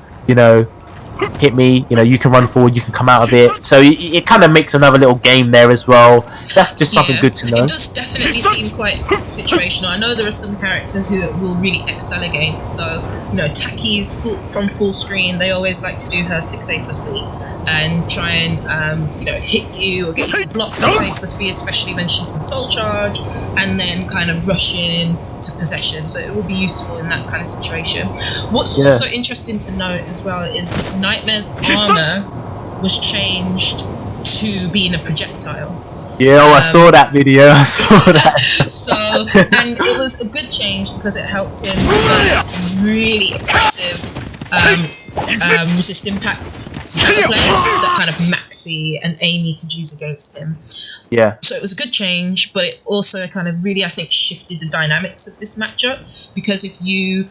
hit me, you can run forward, you can come out of it. So it kind of makes another little game there as well. That's just something good to know. It does definitely seem quite situational. I know there are some characters who will really excel against. So, Taki's from full screen, they always like to do her 6A plus B and try and hit you or get you to block 6A plus B, especially when she's in soul charge, and then kind of rush in to possession. So it will be useful in that kind of situation. What's also interesting to note as well is Nightmare's armor was changed to being a projectile. Yeah, I saw that video. I saw that. So, and it was a good change because it helped him versus some really aggressive resist impact play that kind of Maxi and Amy could use against him. Yeah. So it was a good change, but it also kind of really, I think, shifted the dynamics of this matchup, because if you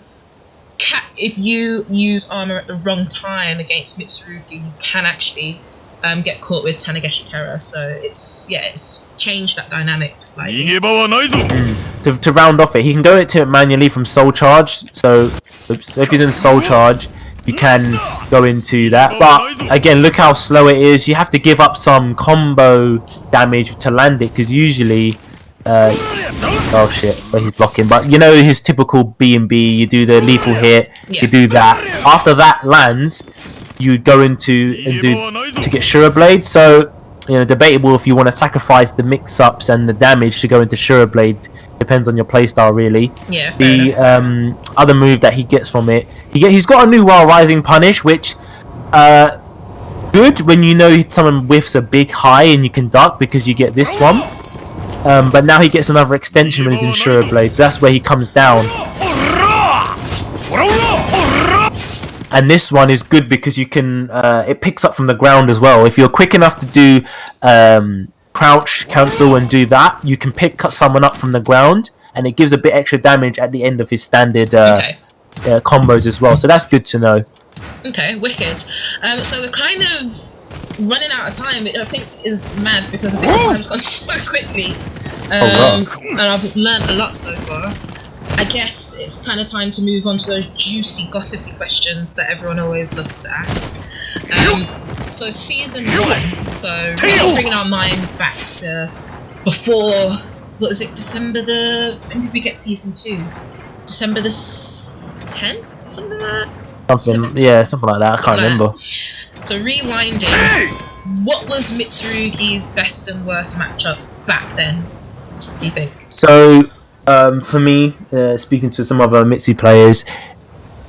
use armor at the wrong time against Mitsurugi, you can actually get caught with Tanegeshi Terror. So it's changed that dynamic slightly. To round off it, he can go into it manually from Soul Charge. So if he's in Soul Charge, you can go into that. But again, look how slow it is. You have to give up some combo damage to land it, because usually oh shit, well, he's blocking. But you know his typical B&B, you do the lethal hit, you do that. After that lands, you go into and do to get Shurya Blade. So you know, debatable if you want to sacrifice the mix-ups and the damage to go into Shurya Blade. Depends on your playstyle, really. Yeah. The other move that he gets from it, he's got a new Wild Rising Punish, which good when you know someone whiffs a big high and you can duck, because you get this one. But now he gets another extension when he's in Shurya Blade, so that's where he comes down. And this one is good because you can it picks up from the ground as well. If you're quick enough to do crouch, cancel and do that, you can pick someone up from the ground, and it gives a bit extra damage at the end of his standard combos as well. So that's good to know. Okay, wicked. So we're kind of running out of time, which I think is mad, because I think this time's gone so quickly. And I've learned a lot so far. I guess it's kind of time to move on to those juicy, gossipy questions that everyone always loves to ask. So season 1, so really bringing our minds back to before, what was it, when did we get season 2? December the 10th? Something like that? Something like that, I can't remember. So rewinding, what was Mitsurugi's best and worst matchups back then, do you think? So, for me, speaking to some other Mitsu players,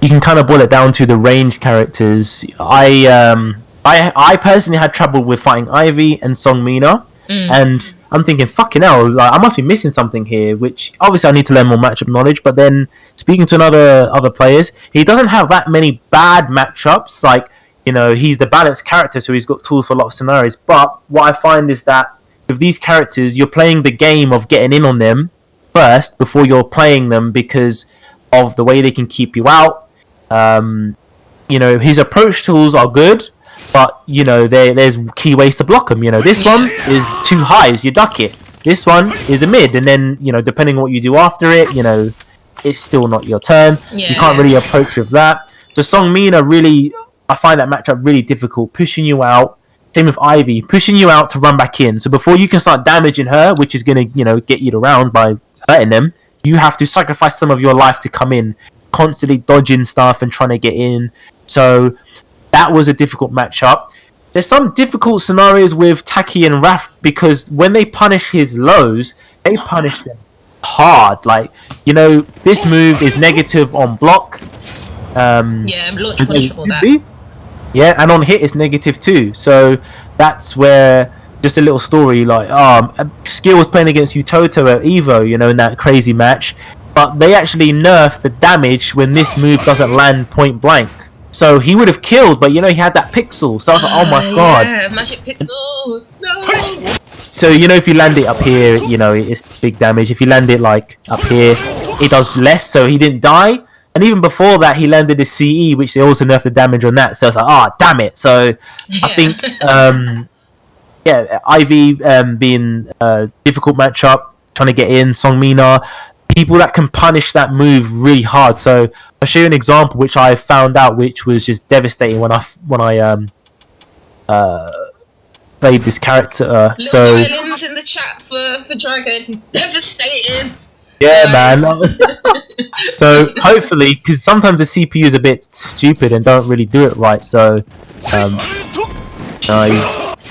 you can kind of boil it down to the ranged characters. I personally had trouble with fighting Ivy and Songmina, and I'm thinking, fucking hell, like, I must be missing something here, which obviously I need to learn more matchup knowledge. But then speaking to other players, he doesn't have that many bad matchups. Like, you know, he's the balanced character, so he's got tools for a lot of scenarios. But what I find is that with these characters, you're playing the game of getting in on them first before you're playing them, because of the way they can keep you out. You know, his approach tools are good, but you know there's key ways to block them. You know, this one is too high, so you duck it. This one is a mid, and then you know, depending on what you do after it, you know, it's still not your turn. You can't really approach with that. So Songmina, really, I find that matchup really difficult, pushing you out. Same with Ivy, pushing you out to run back in. So before you can start damaging her, which is going to, you know, get you around by hurting them, you have to sacrifice some of your life to come in, constantly dodging stuff and trying to get in. So that was a difficult matchup. There's some difficult scenarios with Taki and Raph, because when they punish his lows, they punish them hard. Like, you know, this move is negative on block. Launch punishable that. Yeah, and on hit it's negative too. So that's where, just a little story, like Skill was playing against Utoto at Evo, you know, in that crazy match, but they actually nerfed the damage when this move doesn't land point blank. So he would have killed, but you know, he had that pixel. So I was like, oh my god. Yeah, magic pixel. No. So you know, if you land it up here, you know, it's big damage. If you land it like up here, it does less. So he didn't die. And even before that, he landed his CE, which they also nerfed the damage on that. So it's like, damn it. So I think, Ivy being a difficult matchup, trying to get in, Songmina, people that can punish that move really hard. So I'll show you an example which I found out, which was just devastating when I played this character. So Williams in the chat for Dragon, he's devastated. Yeah, man. So hopefully, because sometimes the CPU is a bit stupid and don't really do it right. So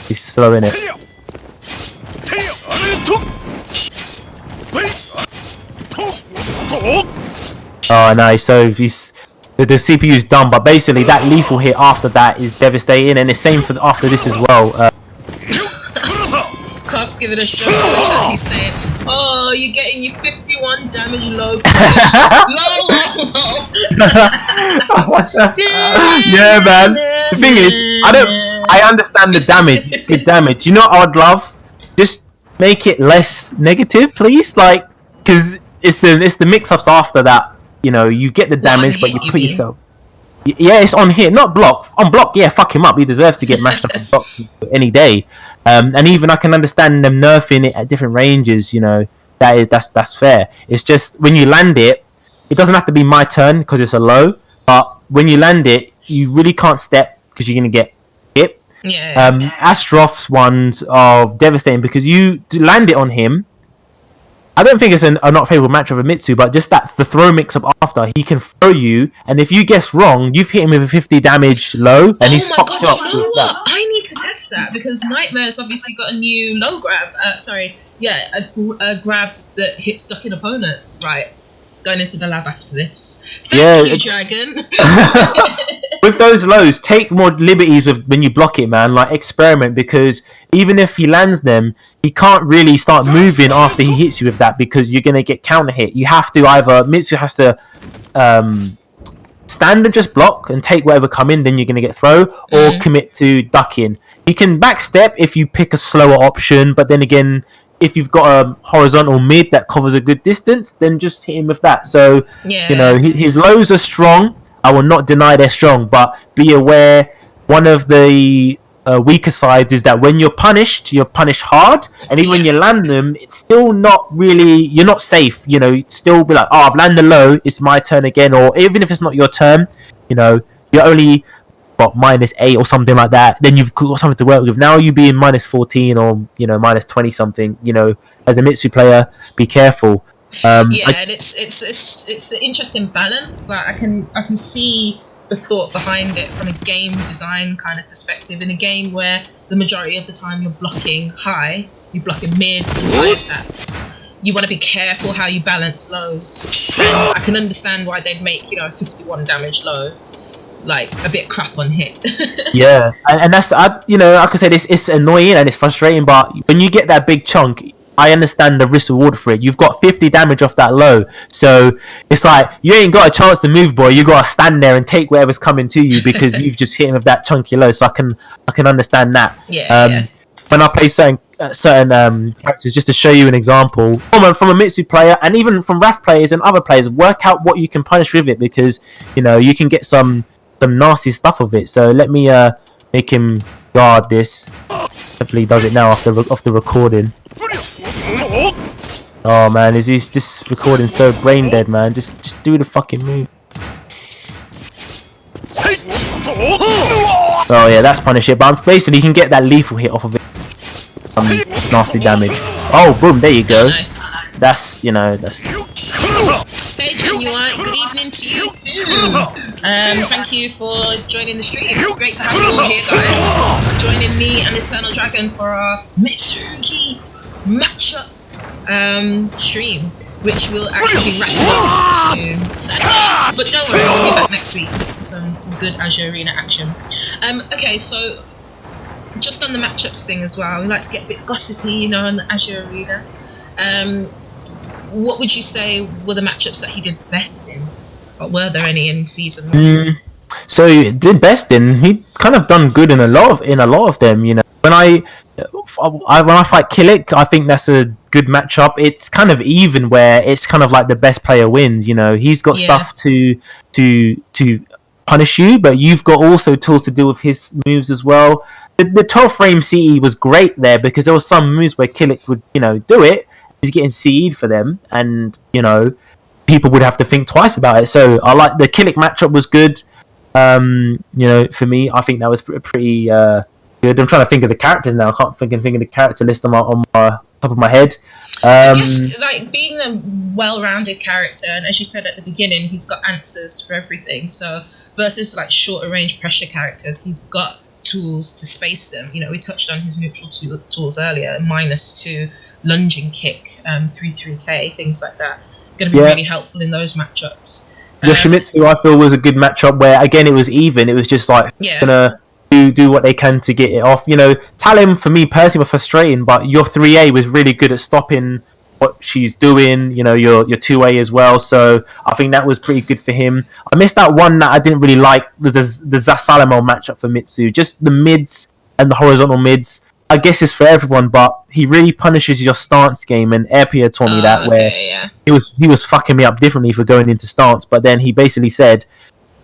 he's slow in it. Oh, nice. So he's the CPU is done, but basically that lethal hit after that is devastating, and the same for after this as well. Cops giving us jokes in the chat. He's saying, "Oh, you're getting your 51 damage low." Yeah, man. The thing is, I understand the damage. Good damage. You know what I would love? Just make it less negative, please. Like, because it's the mix-ups after that. You know, you get the damage, but you put yourself. Yeah, it's on here, not block. On block, yeah, fuck him up. He deserves to get mashed up on block any day. And even I can understand them nerfing it at different ranges. That's fair. It's just when you land it, it doesn't have to be my turn because it's a low. But when you land it, you really can't step because you're gonna get hit. Yeah. Astroth's ones are devastating because you land it on him. I don't think it's a not favourable matchup for Mitsu, but just that the throw mix up after, he can throw you, and if you guess wrong, you've hit him with a 50 damage low, and he's fucked up. Oh my god, you know what? I need to test that, because Nightmare's obviously got a new low grab. A grab that hits ducking opponents. Right, going into the lab after this. Thank you, Dragon. With those lows, take more liberties with when you block it, man. Like, experiment, because even if he lands them, he can't really start moving after he hits you with that, because you're going to get counter hit. You have to either, Mitsu has to stand and just block and take whatever come in, then you're going to get throw, or commit to ducking. He can backstep if you pick a slower option, but then again, if you've got a horizontal mid that covers a good distance, then just hit him with that. So, his lows are strong. I will not deny they're strong, but be aware, one of the weaker sides is that when you're punished hard, and even when you land them, it's still not really, you're not safe. You'd still be like, oh, I've landed low, it's my turn again, or even if it's not your turn, you're only -8 or something like that, then you've got something to work with. Now you being -14 or -20 something, as a Mitsu player, be careful. And it's an interesting balance. Like, I can see the thought behind it from a game design kind of perspective. In a game where the majority of the time you're blocking high, you're blocking mid and high attacks, you want to be careful how you balance lows. And I can understand why they'd make 51 damage low like a bit crap on hit. Yeah, and that's like I said, it's annoying and it's frustrating, but when you get that big chunk, I understand the risk reward for it. You've got 50 damage off that low, so it's like you ain't got a chance to move, boy. You gotta stand there and take whatever's coming to you because you've just hit him with that chunky low. So I can understand that. Yeah. When I play certain characters, just to show you an example from a Mitsu player, and even from Wrath players and other players, work out what you can punish with it, because you can get some nasty stuff of it. So let me make him guard this. Hopefully he does it now off the recording. Oh man, he's just recording so brain dead, man. Just do the fucking move. Oh yeah, that's punish it. But basically you can get that lethal hit off of it. Nasty damage. Oh boom, there you go. Nice. That's Hey Genuine, good evening to you too. Thank you for joining the stream. It's great to have you all here, guys. Joining me and EternalDragon for our Mitsurugi matchup stream, which will actually be wrapping up soon, sadly. But don't worry, we'll be back next week for some good Azure Arena action. Okay, so just on the matchups thing as well, we like to get a bit gossipy, on the Azure Arena. What would you say were the matchups that he did best in? Or were there any in season 1? So he did best in. He kind of done good in a lot of them. When I fight Killick, I think that's a good matchup. It's kind of even, where it's kind of like the best player wins. He's got stuff to punish you, but you've got also tools to deal with his moves as well. The 12 frame CE was great there, because there was some moves where Killick would do it. He's getting CE'd for them, and people would have to think twice about it. So I like the Killick matchup was good. For me, I think that was pretty good. I'm trying to think of the characters now. I can't think of the character list on my top of my head. I guess, like, being a well-rounded character, and as you said at the beginning, he's got answers for everything. So versus like shorter range pressure characters, he's got tools to space them. We touched on his neutral tools earlier, -2 lunging kick, 3-3k, things like that. Going to be really helpful in those matchups. Yoshimitsu, I feel, was a good matchup where, again, it was even. It was just like gonna do what they can to get it off. Talim, for me personally, was frustrating, but your 3A was really good at stopping what she's doing. Your 2A as well. So I think that was pretty good for him. I missed that one that I didn't really like, the Zasalemo matchup for Mitsu. Just the mids and the horizontal mids, I guess it's for everyone, but he really punishes your stance game, and Airpia told me that, where he was fucking me up differently for going into stance, but then he basically said,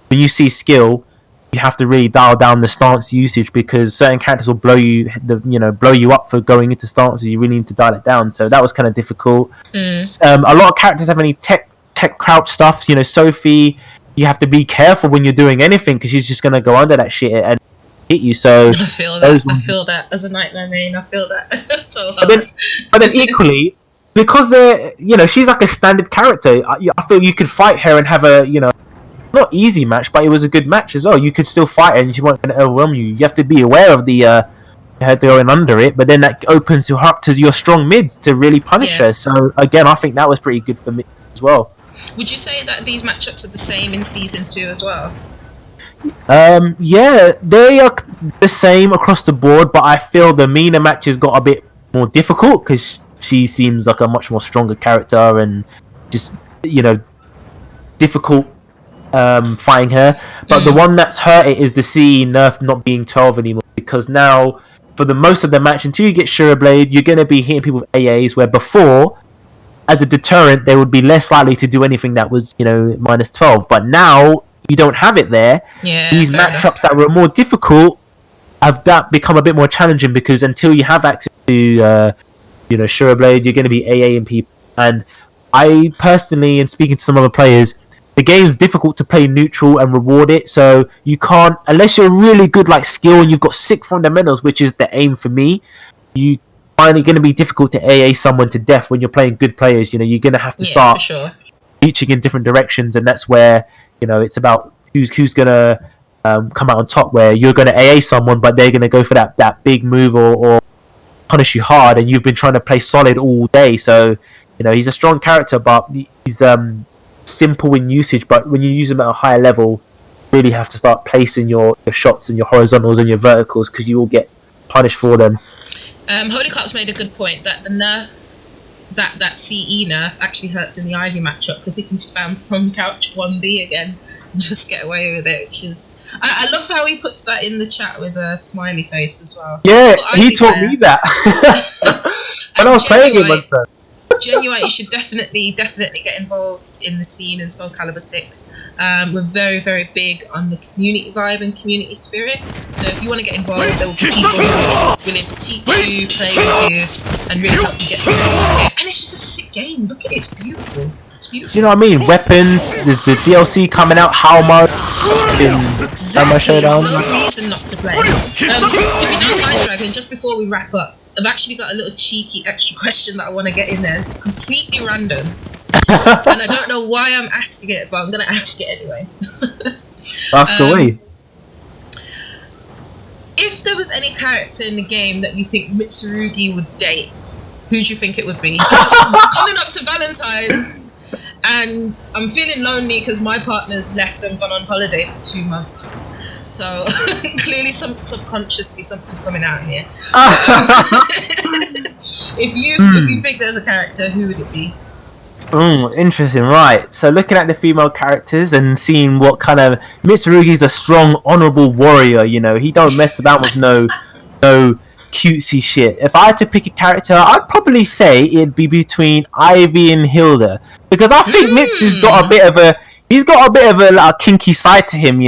when you see skill, you have to really dial down the stance usage because certain characters will blow you up for going into stances. You really need to dial it down. So that was kind of difficult. A lot of characters have any tech crouch stuff. You know, Sophie, you have to be careful when you're doing anything because she's just gonna go under that shit and hit you. So I feel that. I feel that as a Nightmare main. I feel that so hard. But then equally, because she's like a standard character. I feel you could fight her and have a not easy match, but it was a good match as well. You could still fight her and she won't overwhelm you. You have to be aware of the her going under it, but then that opens you up to your strong mids to really punish her. So again, I think that was pretty good for me as well. Would you say that these matchups are the same in season 2 as well? Yeah, they are the same across the board, but I feel the Mina matches got a bit more difficult because she seems like a much more stronger character and just difficult fighting her. But the one that's hurt it is the CE nerf not being 12 anymore, because now for the most of the match until you get Shurya Blade, you're going to be hitting people with AAs, where before as a deterrent they would be less likely to do anything that was minus 12, but now you don't have it there. These matchups that were more difficult have that become a bit more challenging, because until you have access to Shurya Blade, you're going to be AAing people. And I personally, and speaking to some other players, the game's difficult to play neutral and reward it, so you can't, unless you're really good like skill and you've got sick fundamentals, which is the aim for me. You find it going to be difficult to AA someone to death when you're playing good players. You're going to have to start reaching in different directions, and that's where it's about who's going to come out on top, where you're going to AA someone but they're going to go for that big move or punish you hard, and you've been trying to play solid all day. So he's a strong character, but he's simple in usage, but when you use them at a higher level, you really have to start placing your shots and your horizontals and your verticals, because you will get punished for them. Holy Carp's made a good point that the nerf, that CE nerf actually hurts in the Ivy matchup, because he can spam from couch 1B again and just get away with it, which is... I love how he puts that in the chat with a smiley face as well. Yeah, he taught me that when I was playing it one time. Genuine, you should definitely get involved in the scene in SoulCalibur 6. We're very, very big on the community vibe and community spirit. So if you want to get involved, there will be people who are willing to teach you, play with you, and really help you get to grips with the game. And it's just a sick game. Look at it, it's beautiful. It's beautiful. You know what I mean? Weapons. There's the DLC coming out. How much? Exactly. There's no reason not to play. If you don't mind, Dragon, just before we wrap up, I've actually got a little cheeky extra question that I want to get in there. It's completely random. And I don't know why I'm asking it, but I'm going to ask it anyway. Ask away. If there was any character in the game that you think Mitsurugi would date, who do you think it would be? Coming up to Valentine's, and I'm feeling lonely because my partner's left and gone on holiday for 2 months. So clearly, subconsciously, something's coming out here. If you think there's a character, who would it be? Interesting. Right. So looking at the female characters and seeing what kind of... Mitsurugi's a strong, honourable warrior. He don't mess about with no cutesy shit. If I had to pick a character, I'd probably say it'd be between Ivy and Hilda, because I think Mitsu's got a bit of a like, kinky side to him,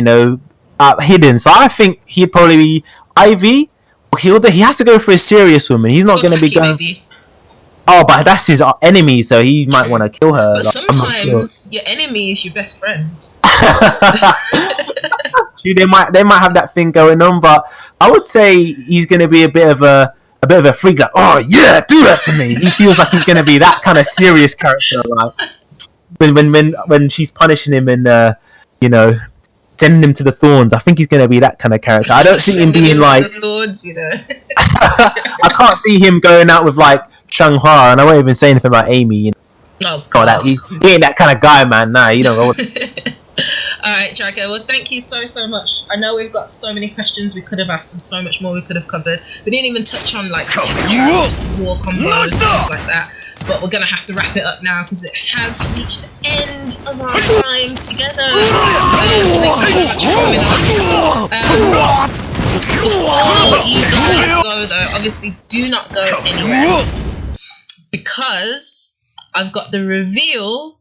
hidden. So I think he'd probably be Ivy or Hilda. He has to go for a serious woman. He's not going to be going. Maybe. Oh, but that's his enemy, so he might want to kill her. But sometimes your enemy is your best friend. They might have that thing going on, but I would say he's going to be a bit of a freak. Like, oh yeah, do that to me. He feels like he's going to be that kind of serious character, like when she's punishing him and sending him to the thorns. I think he's going to be that kind of character. I don't see him being like the thorns, I can't see him going out with like Shanghai, and I won't even say anything about Amy. Oh god, he ain't that kind of guy, man. Nah, you don't know what. Alright, Drago, well thank you so much. I know we've got so many questions we could have asked and so much more we could have covered. We didn't even touch on like traps, war combos, things like that. But we're going to have to wrap it up now because it has reached the end of our time together. So thank you so much for coming on. Before you guys go though, obviously do not go anywhere, because I've got the reveal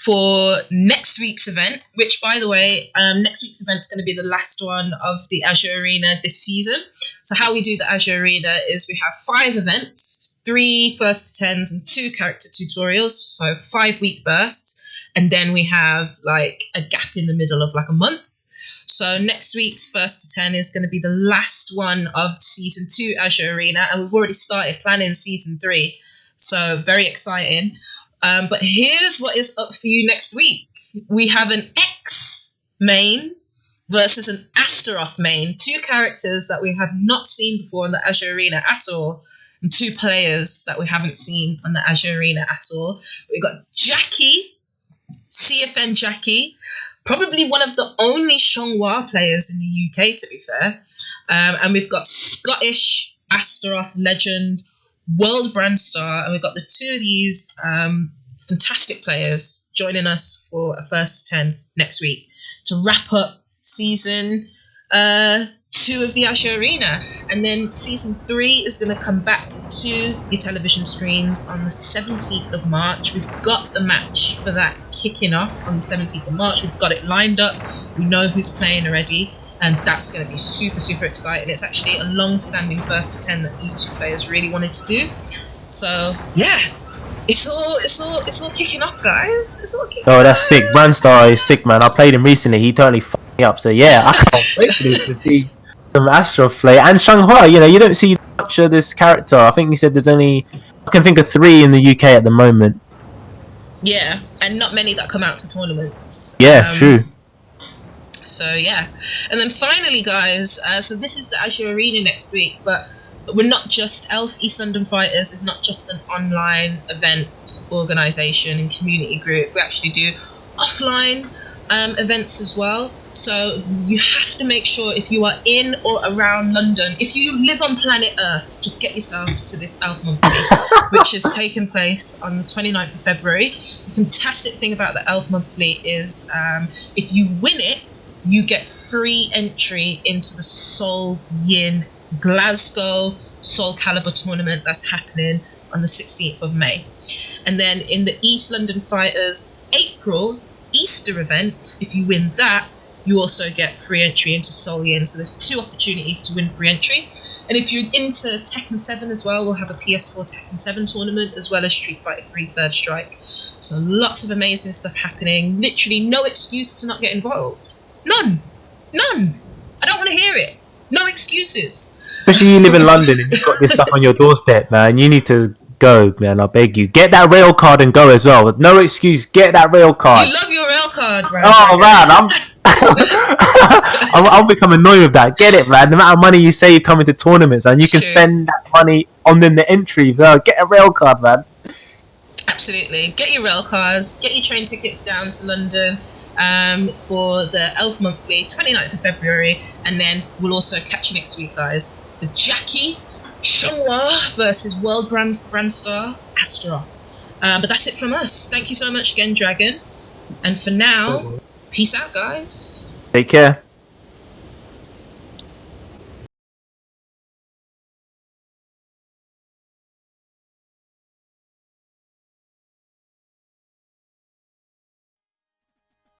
for next week's event, which, by the way, next week's event is going to be the last one of the Azure Arena this season. So how we do the Azure Arena is we have 5 events, 3 first to 10s and 2 character tutorials, so 5-week bursts, and then we have like a gap in the middle of like a month. So next week's first to 10 is going to be the last one of season 2 Azure Arena, and we've already started planning season 3, so very exciting. But here's what is up for you next week. We have an X main versus an Astaroth main. 2 characters that we have not seen before in the Azure Arena at all. And 2 players that we haven't seen on the Azure Arena at all. We've got Jackie, CFN Jackie. Probably one of the only Xianghua players in the UK, to be fair. And we've got Scottish Astaroth legend, World Brand Star, and we've got the 2 of these fantastic players joining us for a first 10 next week to wrap up season 2 of the Azure Arena. And then season 3 is going to come back to your television screens on the 17th of March. We've got the match for that kicking off on the 17th of March. We've got it lined up. We know who's playing already. And that's going to be super, super exciting. It's actually a long-standing first to 10 that these 2 players really wanted to do. So yeah, it's all kicking off, guys. It's all kicking off. Oh, that's sick. Brandstar is sick, man. I played him recently. He totally fucked me up. So yeah, I can't wait for this to see some Astaroth play. And Xianghua, you know, you don't see much of this character. I think you said there's only, I can think of 3 in the UK at the moment. Yeah, and not many that come out to tournaments. Yeah, true. So yeah, and then finally, guys, so this is the Azure Arena next week, but we're not just East London Fighters. It's not just an online event organisation and community group. We actually do offline events as well. So you have to make sure, if you are in or around London, if you live on planet Earth, just get yourself to this Elf Monthly, which is taking place on the 29th of February. The fantastic thing about the Elf Monthly is if you win it, you get free entry into the Seoul Yin Glasgow SoulCalibur tournament that's happening on the 16th of May. And then in the East London Fighters April Easter event, if you win that, you also get free entry into Seoul Yin. So there's 2 opportunities to win free entry. And if you're into Tekken 7 as well, we'll have a PS4 Tekken 7 tournament, as well as Street Fighter 3 Third Strike. So lots of amazing stuff happening. Literally no excuse to not get involved. None. I don't want to hear it. No excuses. Especially you live in London and you've got this stuff on your doorstep, man. You need to go, man. I beg you. Get that rail card and go as well. With no excuse, get that rail card. You love your rail card, right? Oh, man. I'll become annoyed with that. Get it, man. The amount of money you say you come into tournaments, and you can spend that money on the entry. Get a rail card, man. Absolutely. Get your rail cards. Get your train tickets down to London for the Elf Monthly, 29th of February. And then we'll also catch you next week, guys, for Jackie Xianghua versus World Brand Star Astra. But that's it from us. Thank you so much again, Dragon. And for now, peace out, guys. Take care.